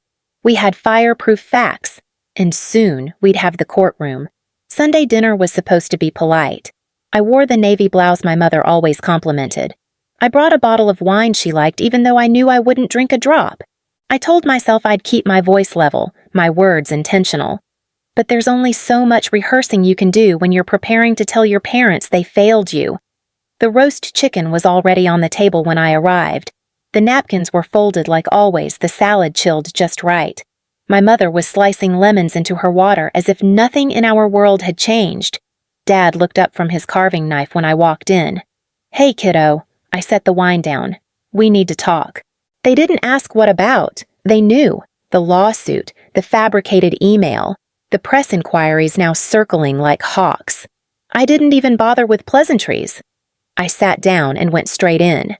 We had fireproof facts. And soon we'd have the courtroom. Sunday dinner was supposed to be polite. I wore the navy blouse my mother always complimented. I brought a bottle of wine she liked even though I knew I wouldn't drink a drop. I told myself I'd keep my voice level, my words intentional. But there's only so much rehearsing you can do when you're preparing to tell your parents they failed you. The roast chicken was already on the table when I arrived. The napkins were folded like always, the salad chilled just right. My mother was slicing lemons into her water as if nothing in our world had changed. Dad looked up from his carving knife when I walked in. Hey, kiddo. I set the wine down. We need to talk. They didn't ask what about. They knew. The lawsuit, the fabricated email, the press inquiries now circling like hawks. I didn't even bother with pleasantries. I sat down and went straight in.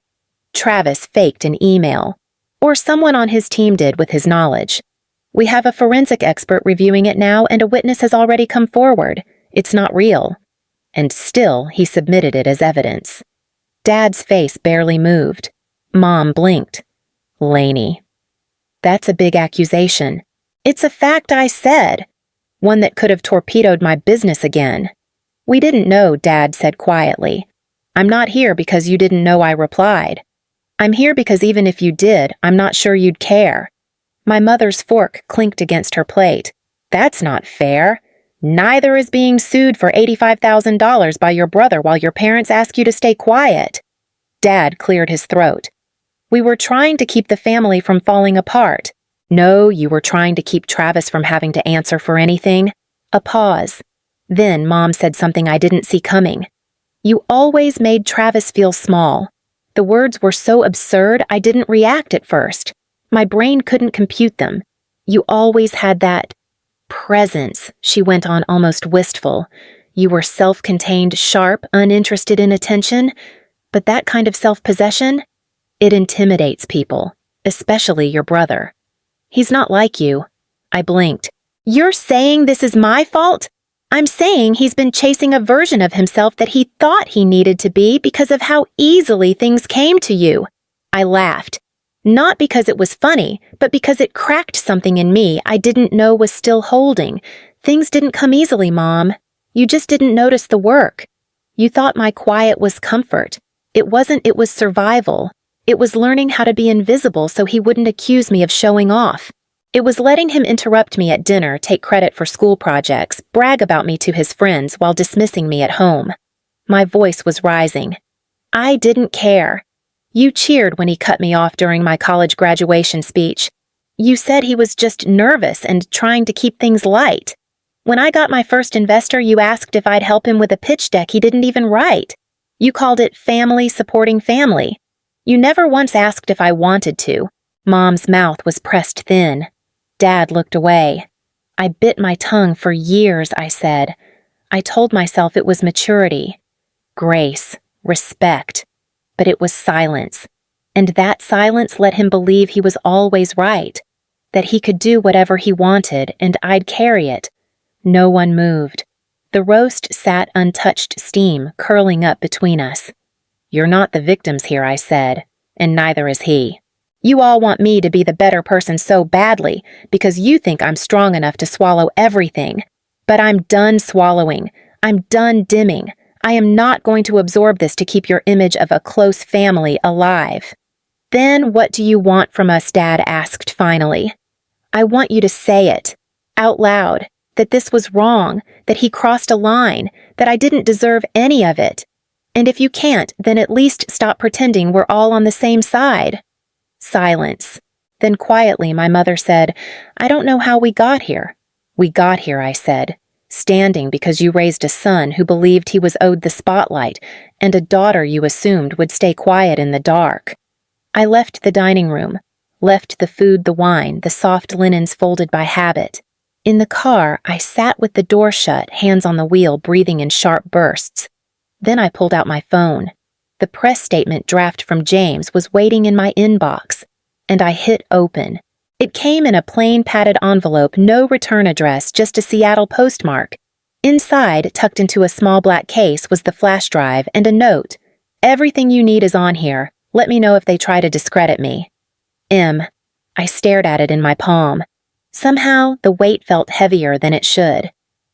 Travis faked an email. Or someone on his team did with his knowledge. We have a forensic expert reviewing it now and a witness has already come forward. It's not real. And still, he submitted it as evidence. Dad's face barely moved. Mom blinked. Laney. That's a big accusation. It's a fact I said. One that could have torpedoed my business again. We didn't know, Dad said quietly. I'm not here because you didn't know, I replied. I'm here because even if you did, I'm not sure you'd care. My mother's fork clinked against her plate. That's not fair. Neither is being sued for $85,000 by your brother while your parents ask you to stay quiet. Dad cleared his throat. We were trying to keep the family from falling apart. No, you were trying to keep Travis from having to answer for anything. A pause. Then Mom said something I didn't see coming. You always made Travis feel small. The words were so absurd I didn't react at first. My brain couldn't compute them. You always had that presence, she went on, almost wistful. You were self-contained, sharp, uninterested in attention. But that kind of self-possession, it intimidates people, especially your brother. He's not like you. I blinked. You're saying this is my fault? I'm saying he's been chasing a version of himself that he thought he needed to be because of how easily things came to you. I laughed. Not because it was funny, but because it cracked something in me I didn't know was still holding. Things didn't come easily, Mom. You just didn't notice the work. You thought my quiet was comfort. It wasn't, it was survival. It was learning how to be invisible so he wouldn't accuse me of showing off. It was letting him interrupt me at dinner, take credit for school projects, brag about me to his friends while dismissing me at home. My voice was rising. I didn't care. You cheered when he cut me off during my college graduation speech. You said he was just nervous and trying to keep things light. When I got my first investor, you asked if I'd help him with a pitch deck he didn't even write. You called it family supporting family. You never once asked if I wanted to. Mom's mouth was pressed thin. Dad looked away. I bit my tongue for years, I said. I told myself it was maturity, grace, respect. But it was silence. And that silence let him believe he was always right, that he could do whatever he wanted and I'd carry it. No one moved. The roast sat untouched steam curling up between us. You're not the victims here, I said, and neither is he. You all want me to be the better person so badly because you think I'm strong enough to swallow everything. But I'm done swallowing. I'm done dimming. I am not going to absorb this to keep your image of a close family alive. Then what do you want from us, Dad asked finally. I want you to say it, out loud, that this was wrong, that he crossed a line, that I didn't deserve any of it. And if you can't, then at least stop pretending we're all on the same side. Silence. Then quietly my mother said, I don't know how we got here. We got here, I said, standing because you raised a son who believed he was owed the spotlight and a daughter you assumed would stay quiet in the dark. I left the dining room, left the food, the wine, the soft linens folded by habit. In the car, I sat with the door shut, hands on the wheel, breathing in sharp bursts. Then I pulled out my phone. The press statement draft from James was waiting in my inbox, and I hit open. It came in a plain padded envelope, no return address, just a Seattle postmark. Inside, tucked into a small black case, was the flash drive and a note. Everything you need is on here. Let me know if they try to discredit me. M. I stared at it in my palm. Somehow, the weight felt heavier than it should.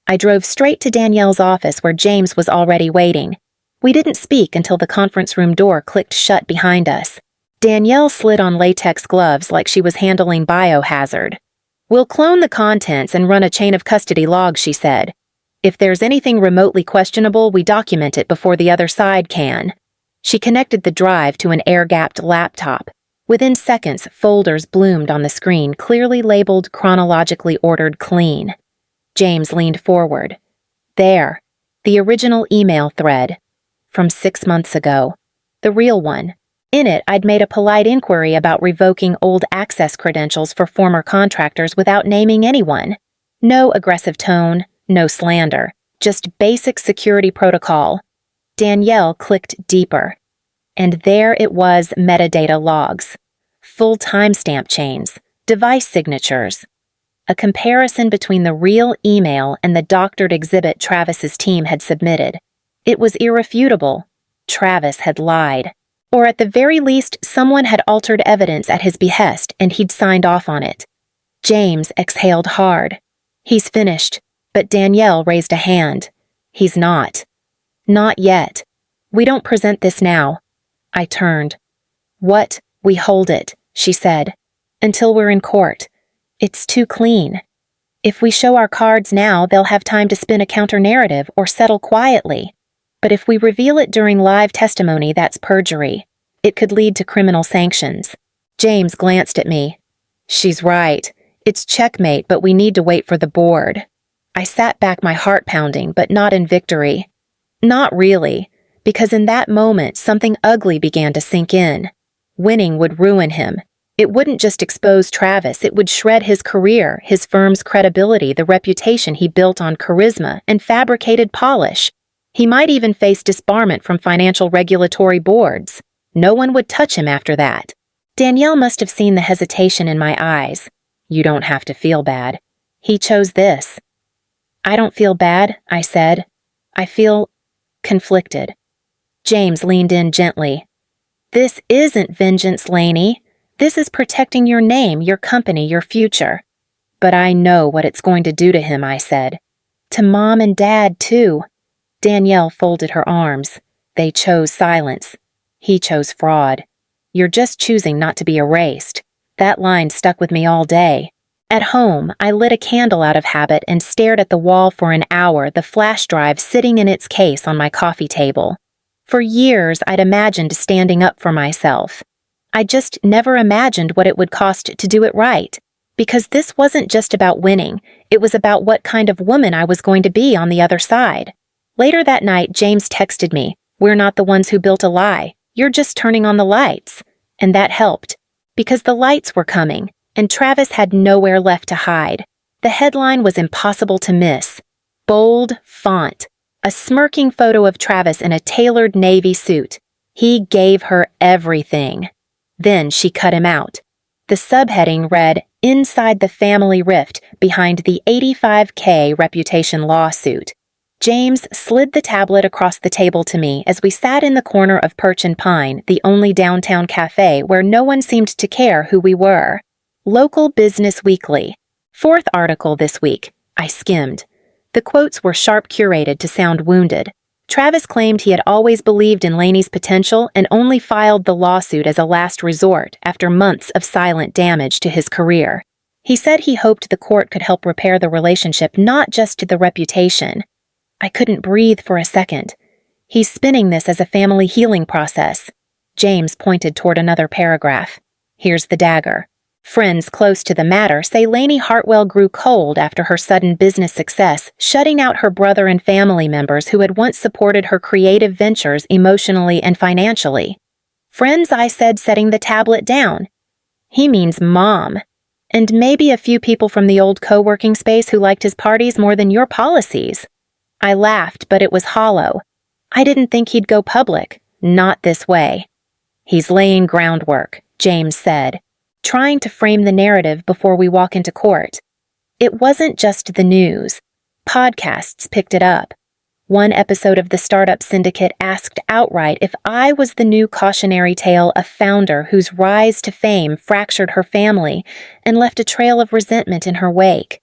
I drove straight to Danielle's office where James was already waiting. We didn't speak until the conference room door clicked shut behind us. Danielle slid on latex gloves like she was handling biohazard. We'll clone the contents and run a chain of custody log, she said. If there's anything remotely questionable, we document it before the other side can. She connected the drive to an air-gapped laptop. Within seconds, folders bloomed on the screen, clearly labeled chronologically ordered clean. James leaned forward. There, the original email thread. From 6 months ago. The real one. In it, I'd made a polite inquiry about revoking old access credentials for former contractors without naming anyone. No aggressive tone, no slander, just basic security protocol. Danielle clicked deeper. And there it was, metadata logs. Full timestamp chains, device signatures. A comparison between the real email and the doctored exhibit Travis's team had submitted. It was irrefutable. Travis had lied. Or at the very least, someone had altered evidence at his behest and he'd signed off on it. James exhaled hard. He's finished, but Danielle raised a hand. He's not. Not yet. We don't present this now. I turned. What? We hold it, she said. Until we're in court. It's too clean. If we show our cards now, they'll have time to spin a counter-narrative or settle quietly. But if we reveal it during live testimony, that's perjury. It could lead to criminal sanctions. James glanced at me. She's right. It's checkmate, but we need to wait for the board. I sat back, my heart pounding, but not in victory. Not really, because in that moment something ugly began to sink in. Winning would ruin him. It wouldn't just expose Travis, it would shred his career, his firm's credibility, the reputation he built on charisma and fabricated polish. He might even face disbarment from financial regulatory boards. No one would touch him after that. Danielle must have seen the hesitation in my eyes. You don't have to feel bad. He chose this. I don't feel bad, I said. I feel conflicted. James leaned in gently. This isn't vengeance, Lainey. This is protecting your name, your company, your future. But I know what it's going to do to him, I said. To Mom and Dad, too. Danielle folded her arms. They chose silence. He chose fraud. You're just choosing not to be erased. That line stuck with me all day. At home, I lit a candle out of habit and stared at the wall for an hour, the flash drive sitting in its case on my coffee table. For years, I'd imagined standing up for myself. I just never imagined what it would cost to do it right. Because this wasn't just about winning, it was about what kind of woman I was going to be on the other side. Later that night, James texted me, "We're not the ones who built a lie. You're just turning on the lights." And that helped. Because the lights were coming, and Travis had nowhere left to hide. The headline was impossible to miss. Bold font. A smirking photo of Travis in a tailored navy suit. He gave her everything. Then she cut him out. The subheading read, "Inside the Family Rift Behind the $85K Reputation Lawsuit." James slid the tablet across the table to me as we sat in the corner of Perch and Pine, the only downtown cafe where no one seemed to care who we were. Local Business Weekly. Fourth article this week. I skimmed. The quotes were sharp curated to sound wounded. Travis claimed he had always believed in Lainey's potential and only filed the lawsuit as a last resort after months of silent damage to his career. He said he hoped the court could help repair the relationship, not just the reputation. I couldn't breathe for a second. He's spinning this as a family healing process. James pointed toward another paragraph. Here's the dagger. Friends close to the matter say Lainey Hartwell grew cold after her sudden business success, shutting out her brother and family members who had once supported her creative ventures emotionally and financially. Friends, I said, setting the tablet down. He means Mom. And maybe a few people from the old co-working space who liked his parties more than your policies. I laughed, but it was hollow. I didn't think he'd go public. Not this way. He's laying groundwork, James said, trying to frame the narrative before we walk into court. It wasn't just the news. Podcasts picked it up. One episode of the Startup Syndicate asked outright if I was the new cautionary tale of founder whose rise to fame fractured her family and left a trail of resentment in her wake.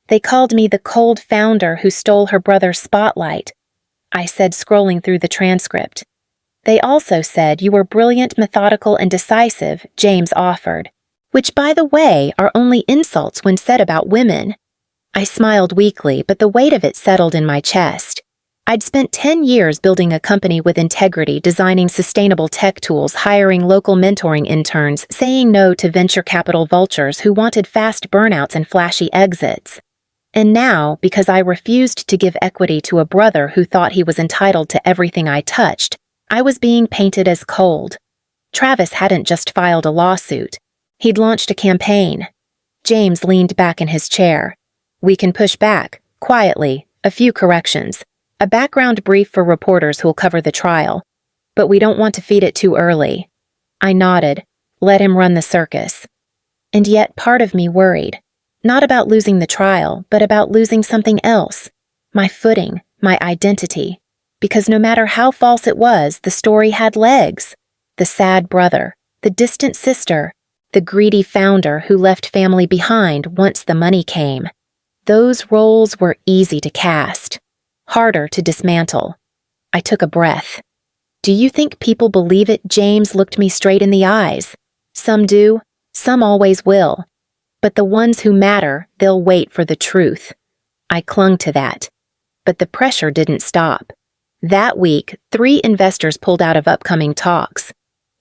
They called me the cold founder who stole her brother's spotlight, I said, scrolling through the transcript. They also said you were brilliant, methodical, and decisive, James offered, which, by the way, are only insults when said about women. I smiled weakly, but the weight of it settled in my chest. I'd spent 10 years building a company with integrity, designing sustainable tech tools, hiring local mentoring interns, saying no to venture capital vultures who wanted fast burnouts and flashy exits. And now, because I refused to give equity to a brother who thought he was entitled to everything I touched, I was being painted as cold. Travis hadn't just filed a lawsuit. He'd launched a campaign. James leaned back in his chair. We can push back, quietly, a few corrections, a background brief for reporters who'll cover the trial. But we don't want to feed it too early. I nodded, let him run the circus. And yet part of me worried. Not about losing the trial, but about losing something else. My footing, my identity. Because no matter how false it was, the story had legs. The sad brother, the distant sister, the greedy founder who left family behind once the money came. Those roles were easy to cast, harder to dismantle. I took a breath. Do you think people believe it? James looked me straight in the eyes. Some do, some always will. But the ones who matter, they'll wait for the truth. I clung to that. But the pressure didn't stop. That week, 3 investors pulled out of upcoming talks.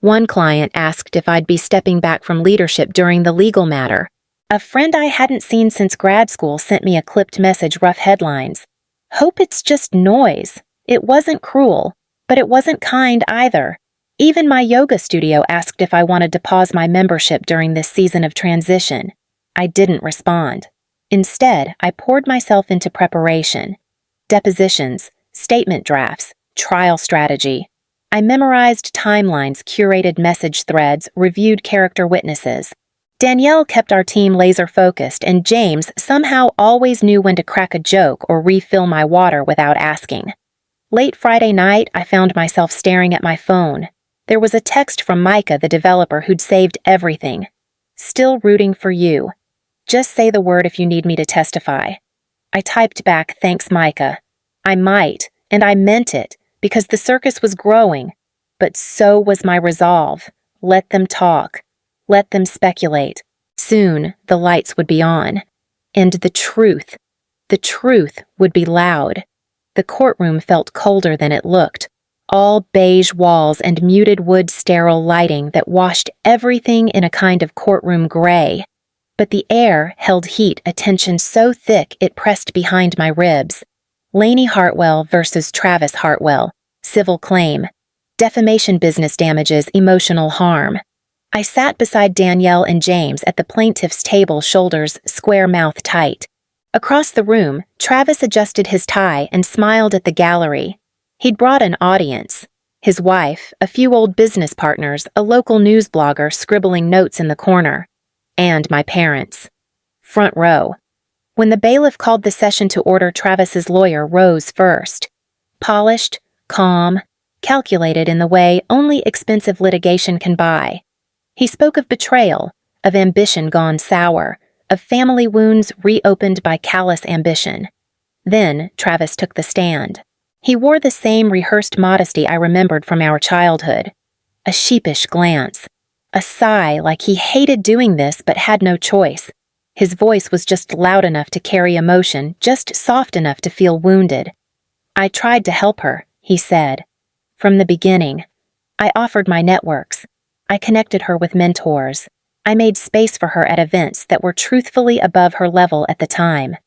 One client asked if I'd be stepping back from leadership during the legal matter. A friend I hadn't seen since grad school sent me a clipped message, rough headlines. Hope it's just noise. It wasn't cruel, but it wasn't kind either. Even my yoga studio asked if I wanted to pause my membership during this season of transition. I didn't respond. Instead, I poured myself into preparation. Depositions, statement drafts, trial strategy. I memorized timelines, curated message threads, reviewed character witnesses. Danielle kept our team laser-focused, and James somehow always knew when to crack a joke or refill my water without asking. Late Friday night, I found myself staring at my phone. There was a text from Micah, the developer who'd saved everything. "Still rooting for you. Just say the word if you need me to testify." I typed back, "Thanks, Micah. I might, and I meant it, because the circus was growing. But so was my resolve. Let them talk. Let them speculate. Soon, the lights would be on. And the truth would be loud." The courtroom felt colder than it looked. All beige walls and muted wood sterile lighting that washed everything in a kind of courtroom gray. But the air held heat, a tension so thick it pressed behind my ribs. Lainey Hartwell versus Travis Hartwell. Civil claim. Defamation business damages, emotional harm. I sat beside Danielle and James at the plaintiff's table, shoulders square, mouth tight. Across the room, Travis adjusted his tie and smiled at the gallery. He'd brought an audience. His wife, a few old business partners, a local news blogger scribbling notes in the corner. And my parents. Front row. When the bailiff called the session to order, Travis's lawyer rose first. Polished, calm, calculated in the way only expensive litigation can buy. He spoke of betrayal, of ambition gone sour, of family wounds reopened by callous ambition. Then Travis took the stand. He wore the same rehearsed modesty I remembered from our childhood. A sheepish glance. A sigh like he hated doing this but had no choice. His voice was just loud enough to carry emotion, just soft enough to feel wounded. "I tried to help her," he said. "From the beginning. I offered my networks. I connected her with mentors. I made space for her at events that were truthfully above her level at the time."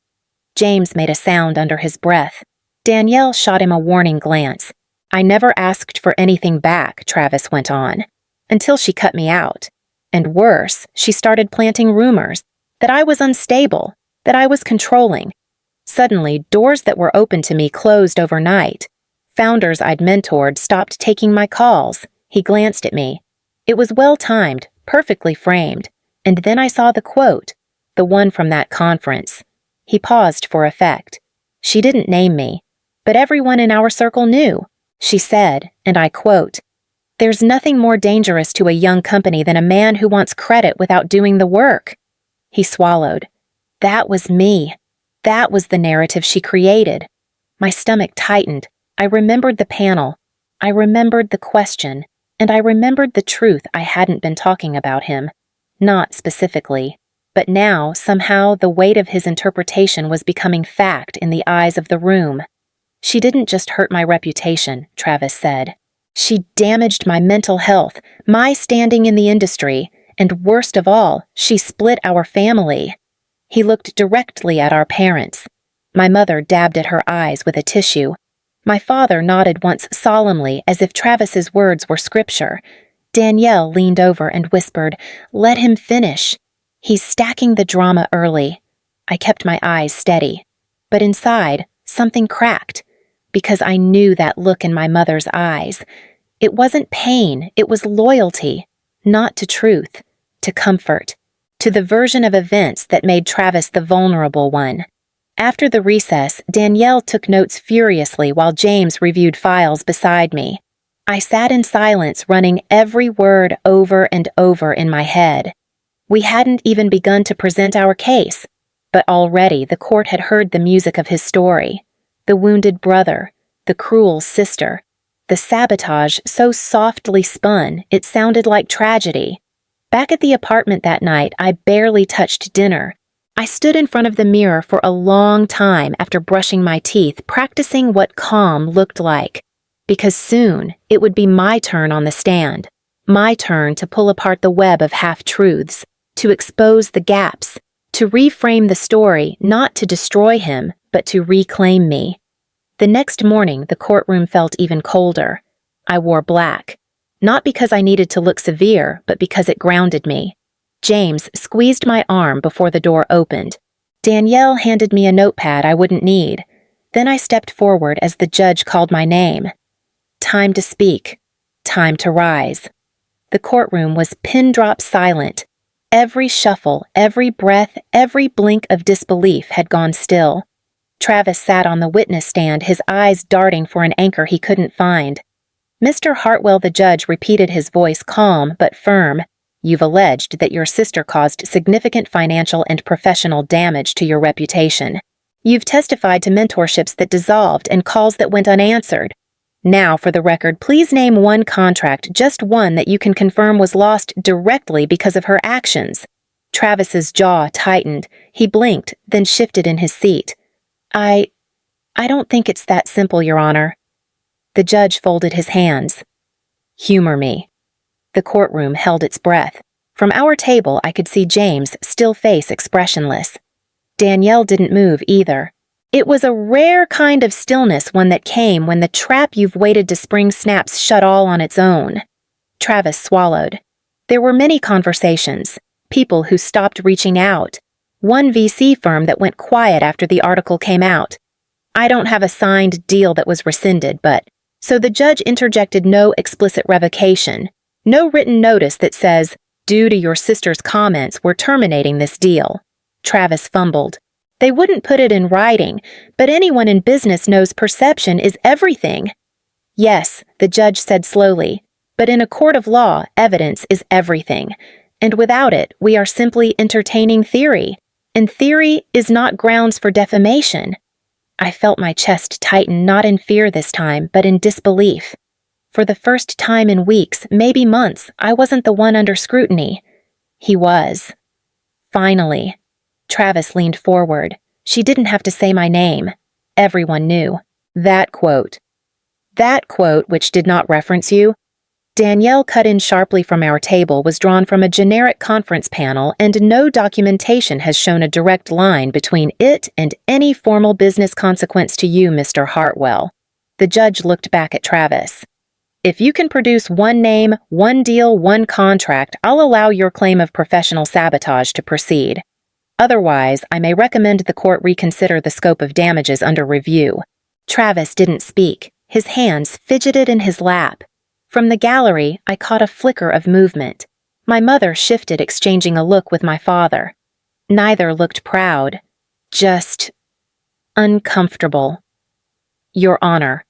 James made a sound under his breath. Danielle shot him a warning glance. "I never asked for anything back," Travis went on, "until she cut me out. And worse, she started planting rumors that I was unstable, that I was controlling. Suddenly, doors that were open to me closed overnight. Founders I'd mentored stopped taking my calls." He glanced at me. It was well-timed, perfectly framed, and then I saw the quote, the one from that conference. He paused for effect. "She didn't name me, but everyone in our circle knew." She said, and I quote, "There's nothing more dangerous to a young company than a man who wants credit without doing the work." He swallowed. That was me. That was the narrative she created. My stomach tightened. I remembered the panel. I remembered the question. And I remembered the truth I hadn't been talking about him. Not specifically. But now, somehow, the weight of his interpretation was becoming fact in the eyes of the room. "She didn't just hurt my reputation," Travis said. "She damaged my mental health, my standing in the industry, and worst of all, she split our family." He looked directly at our parents. My mother dabbed at her eyes with a tissue. My father nodded once solemnly as if Travis's words were scripture. Danielle leaned over and whispered, "Let him finish. He's stacking the drama early." I kept my eyes steady. But inside, something cracked, because I knew that look in my mother's eyes. It wasn't pain, it was loyalty, not to truth, to comfort, to the version of events that made Travis the vulnerable one. After the recess, Danielle took notes furiously while James reviewed files beside me. I sat in silence, running every word over and over in my head. We hadn't even begun to present our case, but already the court had heard the music of his story. The wounded brother, the cruel sister, the sabotage so softly spun it sounded like tragedy. Back at the apartment that night, I barely touched dinner. I stood in front of the mirror for a long time after brushing my teeth, practicing what calm looked like. Because soon, it would be my turn on the stand. My turn to pull apart the web of half-truths, to expose the gaps, to reframe the story, not to destroy him, but to reclaim me. The next morning, the courtroom felt even colder. I wore black. Not because I needed to look severe, but because it grounded me. James squeezed my arm before the door opened. Danielle handed me a notepad I wouldn't need. Then I stepped forward as the judge called my name. Time to speak. Time to rise. The courtroom was pin-drop silent. Every shuffle, every breath, every blink of disbelief had gone still. Travis sat on the witness stand, his eyes darting for an anchor he couldn't find. Mr. Hartwell, the judge, repeated, his voice calm but firm. "You've alleged that your sister caused significant financial and professional damage to your reputation. You've testified to mentorships that dissolved and calls that went unanswered. Now, for the record, please name one contract, just one, that you can confirm was lost directly because of her actions." Travis's jaw tightened. He blinked, then shifted in his seat. I don't think it's that simple, Your Honor." The judge folded his hands. "Humor me." The courtroom held its breath. From our table, I could see James' still face expressionless. Danielle didn't move either. It was a rare kind of stillness, one that came when the trap you've waited to spring snaps shut all on its own. Travis swallowed. There were many conversations, people who stopped reaching out. One VC firm that went quiet after the article came out. I don't have a signed deal that was rescinded, but... So the judge interjected no explicit revocation, no written notice that says, "Due to your sister's comments, we're terminating this deal." Travis fumbled. They wouldn't put it in writing, but anyone in business knows perception is everything. "Yes," the judge said slowly, "but in a court of law, evidence is everything. And without it, we are simply entertaining theory. And theory is not grounds for defamation." I felt my chest tighten, not in fear this time, but in disbelief. For the first time in weeks, maybe months, I wasn't the one under scrutiny. He was. Finally. Travis leaned forward. She didn't have to say my name. Everyone knew. That quote, which did not reference you, Danielle cut in sharply from our table, was drawn from a generic conference panel, and no documentation has shown a direct line between it and any formal business consequence to you, Mr. Hartwell. The judge looked back at Travis. "If you can produce one name, one deal, one contract, I'll allow your claim of professional sabotage to proceed. Otherwise, I may recommend the court reconsider the scope of damages under review." Travis didn't speak. His hands fidgeted in his lap. From the gallery, I caught a flicker of movement. My mother shifted, exchanging a look with my father. Neither looked proud, just uncomfortable. "Your Honor."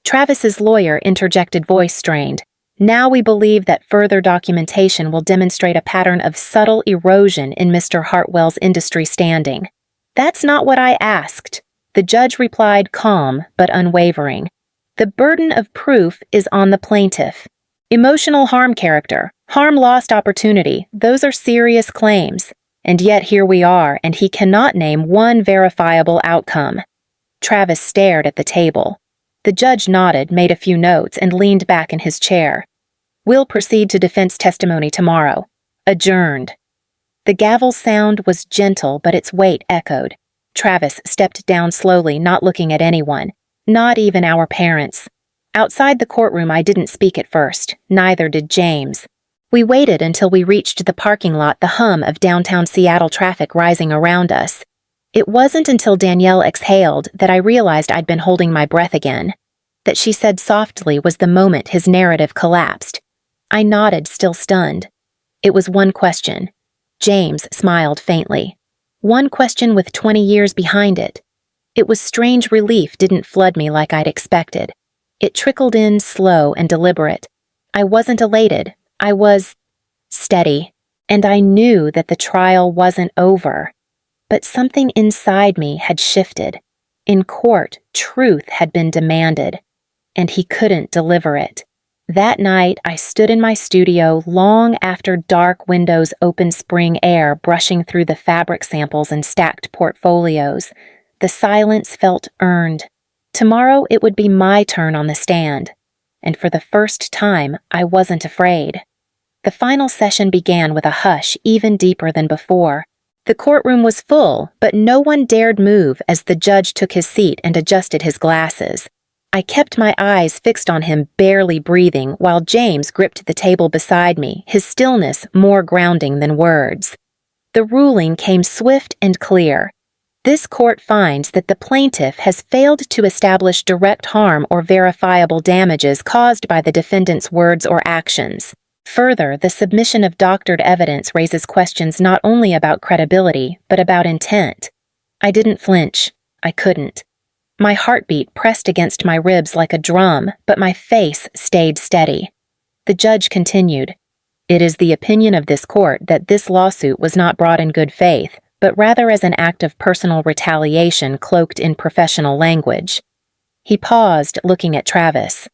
Travis's lawyer interjected, voice strained. "Now we believe that further documentation will demonstrate a pattern of subtle erosion in Mr. Hartwell's industry standing." "That's not what I asked," the judge replied, calm but unwavering. "The burden of proof is on the plaintiff. Emotional harm character, harm lost opportunity, those are serious claims. And yet here we are, and he cannot name one verifiable outcome." Travis stared at the table. The judge nodded, made a few notes, and leaned back in his chair. "We'll proceed to defense testimony tomorrow. Adjourned." The gavel's sound was gentle, but its weight echoed. Travis stepped down slowly, not looking at anyone. Not even our parents. Outside the courtroom, I didn't speak at first. Neither did James. We waited until we reached the parking lot, the hum of downtown Seattle traffic rising around us. It wasn't until Danielle exhaled that I realized I'd been holding my breath again. That she said softly was the moment his narrative collapsed. I nodded, still stunned. It was one question. James smiled faintly. One question with 20 years behind it. It was strange relief didn't flood me like I'd expected. It trickled in slow and deliberate. I wasn't elated. I was steady. And I knew that the trial wasn't over. But something inside me had shifted. In court, truth had been demanded. And he couldn't deliver it. That night, I stood in my studio long after dark windows opened spring air brushing through the fabric samples and stacked portfolios. The silence felt earned. Tomorrow it would be my turn on the stand. And for the first time, I wasn't afraid. The final session began with a hush even deeper than before. The courtroom was full, but no one dared move as the judge took his seat and adjusted his glasses. I kept my eyes fixed on him, barely breathing, while James gripped the table beside me, his stillness more grounding than words. The ruling came swift and clear. This court finds that the plaintiff has failed to establish direct harm or verifiable damages caused by the defendant's words or actions. Further, the submission of doctored evidence raises questions not only about credibility, but about intent. I didn't flinch. I couldn't. My heartbeat pressed against my ribs like a drum, but my face stayed steady. The judge continued, "It is the opinion of this court that this lawsuit was not brought in good faith, but rather as an act of personal retaliation cloaked in professional language." He paused, looking at Travis.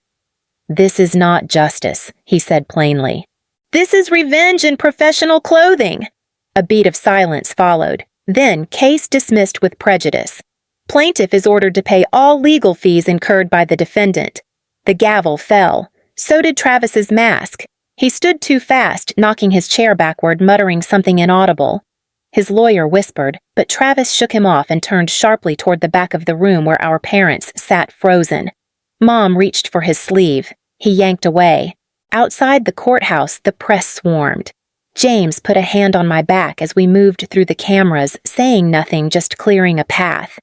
"This is not justice," he said plainly. "This is revenge in professional clothing." A beat of silence followed. Then, case dismissed with prejudice. Plaintiff is ordered to pay all legal fees incurred by the defendant. The gavel fell. So did Travis's mask. He stood too fast, knocking his chair backward, muttering something inaudible. His lawyer whispered, but Travis shook him off and turned sharply toward the back of the room where our parents sat frozen. Mom reached for his sleeve. He yanked away. Outside the courthouse, the press swarmed. James put a hand on my back as we moved through the cameras, saying nothing, just clearing a path.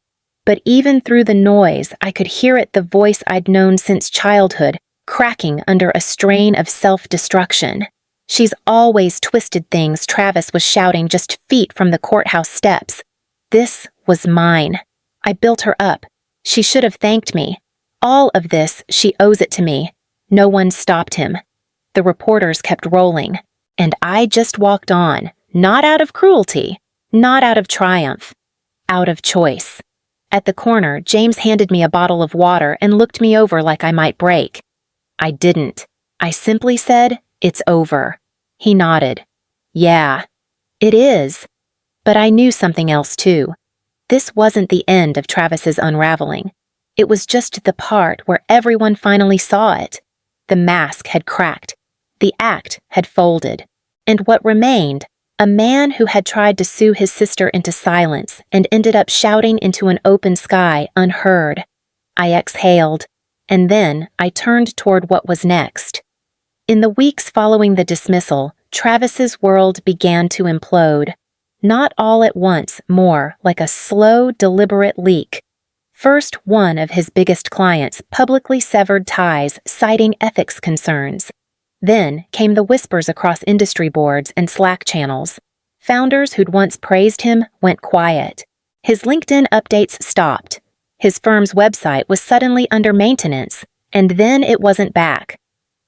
But even through the noise, I could hear it, the voice I'd known since childhood, cracking under a strain of self-destruction. "She's always twisted things," Travis was shouting just feet from the courthouse steps. This was mine. I built her up. She should have thanked me. All of this, she owes it to me. No one stopped him. The reporters kept rolling, and I just walked on, not out of cruelty, not out of triumph, out of choice. At the corner, James handed me a bottle of water and looked me over like I might break. I didn't. I simply said, "It's over." He nodded. "Yeah, it is." But I knew something else too. This wasn't the end of Travis's unraveling. It was just the part where everyone finally saw it. The mask had cracked. The act had folded. And what remained? A man who had tried to sue his sister into silence and ended up shouting into an open sky unheard. I exhaled, and then I turned toward what was next. In the weeks following the dismissal, Travis's world began to implode. Not all at once, more like a slow, deliberate leak. First, one of his biggest clients publicly severed ties, citing ethics concerns. Then came the whispers across industry boards and Slack channels. Founders who'd once praised him went quiet. His LinkedIn updates stopped. His firm's website was suddenly under maintenance, and then it wasn't back.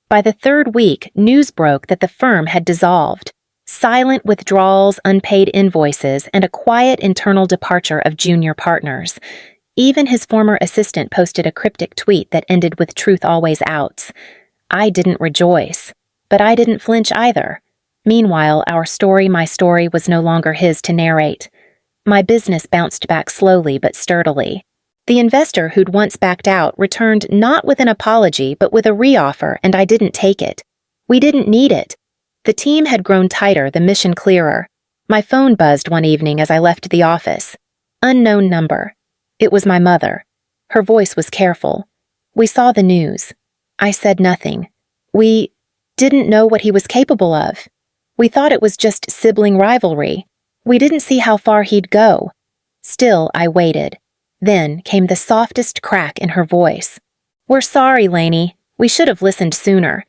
By the third week, news broke that the firm had dissolved. Silent withdrawals, unpaid invoices, and a quiet internal departure of junior partners. Even his former assistant posted a cryptic tweet that ended with "truth always outs." I didn't rejoice, but I didn't flinch either. Meanwhile, my story was no longer his to narrate. My business bounced back slowly but sturdily. The investor who'd once backed out returned not with an apology but with a reoffer, and I didn't take it. We didn't need it. The team had grown tighter, the mission clearer. My phone buzzed one evening as I left the office. Unknown number. It was my mother. Her voice was careful. "We saw the news." I said nothing. "We didn't know what he was capable of. We thought it was just sibling rivalry. We didn't see how far he'd go." Still, I waited. Then came the softest crack in her voice. "We're sorry, Lainey. We should have listened sooner."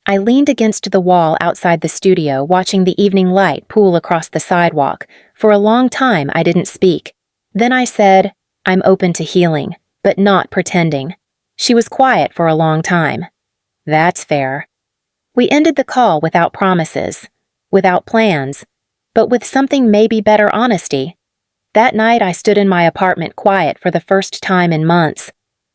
I leaned against the wall outside the studio, watching the evening light pool across the sidewalk. For a long time, I didn't speak. Then I said, "I'm open to healing, but not pretending." She was quiet for a long time. "That's fair." We ended the call without promises, without plans, but with something maybe better honesty. That night I stood in my apartment quiet for the first time in months.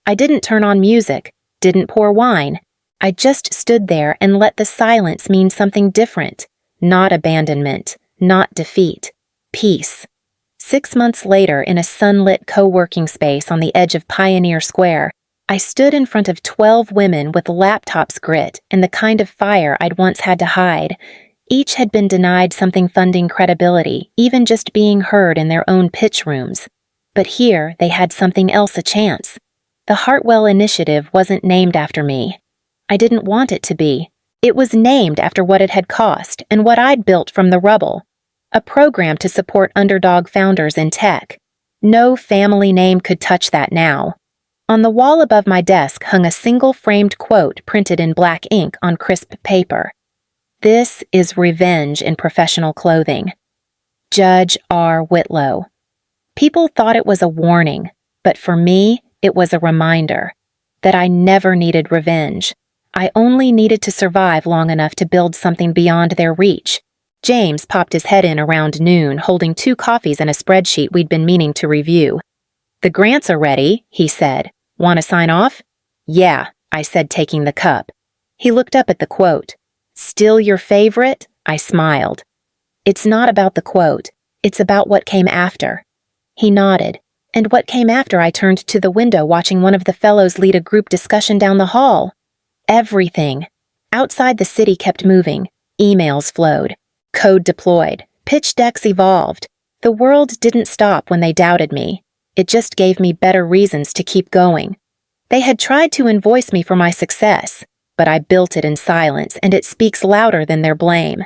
I didn't turn on music, didn't pour wine. I just stood there and let the silence mean something different. Not abandonment, not defeat. Peace. 6 months later, in a sunlit co-working space on the edge of Pioneer Square, I stood in front of 12 women with laptops grit and the kind of fire I'd once had to hide. Each had been denied something funding credibility, even just being heard in their own pitch rooms. But here, they had something else a chance. The Hartwell Initiative wasn't named after me. I didn't want it to be. It was named after what it had cost and what I'd built from the rubble. A program to support underdog founders in tech. No family name could touch that now. On the wall above my desk hung a single framed quote printed in black ink on crisp paper. This is revenge in professional clothing. Judge R. Whitlow. People thought it was a warning, but for me, it was a reminder that I never needed revenge. I only needed to survive long enough to build something beyond their reach. James popped his head in around noon, holding 2 coffees and a spreadsheet we'd been meaning to review. "The grants are ready," he said. "Want to sign off?" "Yeah," I said, taking the cup. He looked up at the quote. "Still your favorite?" I smiled. "It's not about the quote. It's about what came after." He nodded. "And what came after?" I turned to the window, watching one of the fellows lead a group discussion down the hall. Everything. Outside, the city kept moving. Emails flowed. Code deployed. Pitch decks evolved. The world didn't stop when they doubted me. It just gave me better reasons to keep going. They had tried to invoice me for my success, but I built it in silence, and it speaks louder than their blame.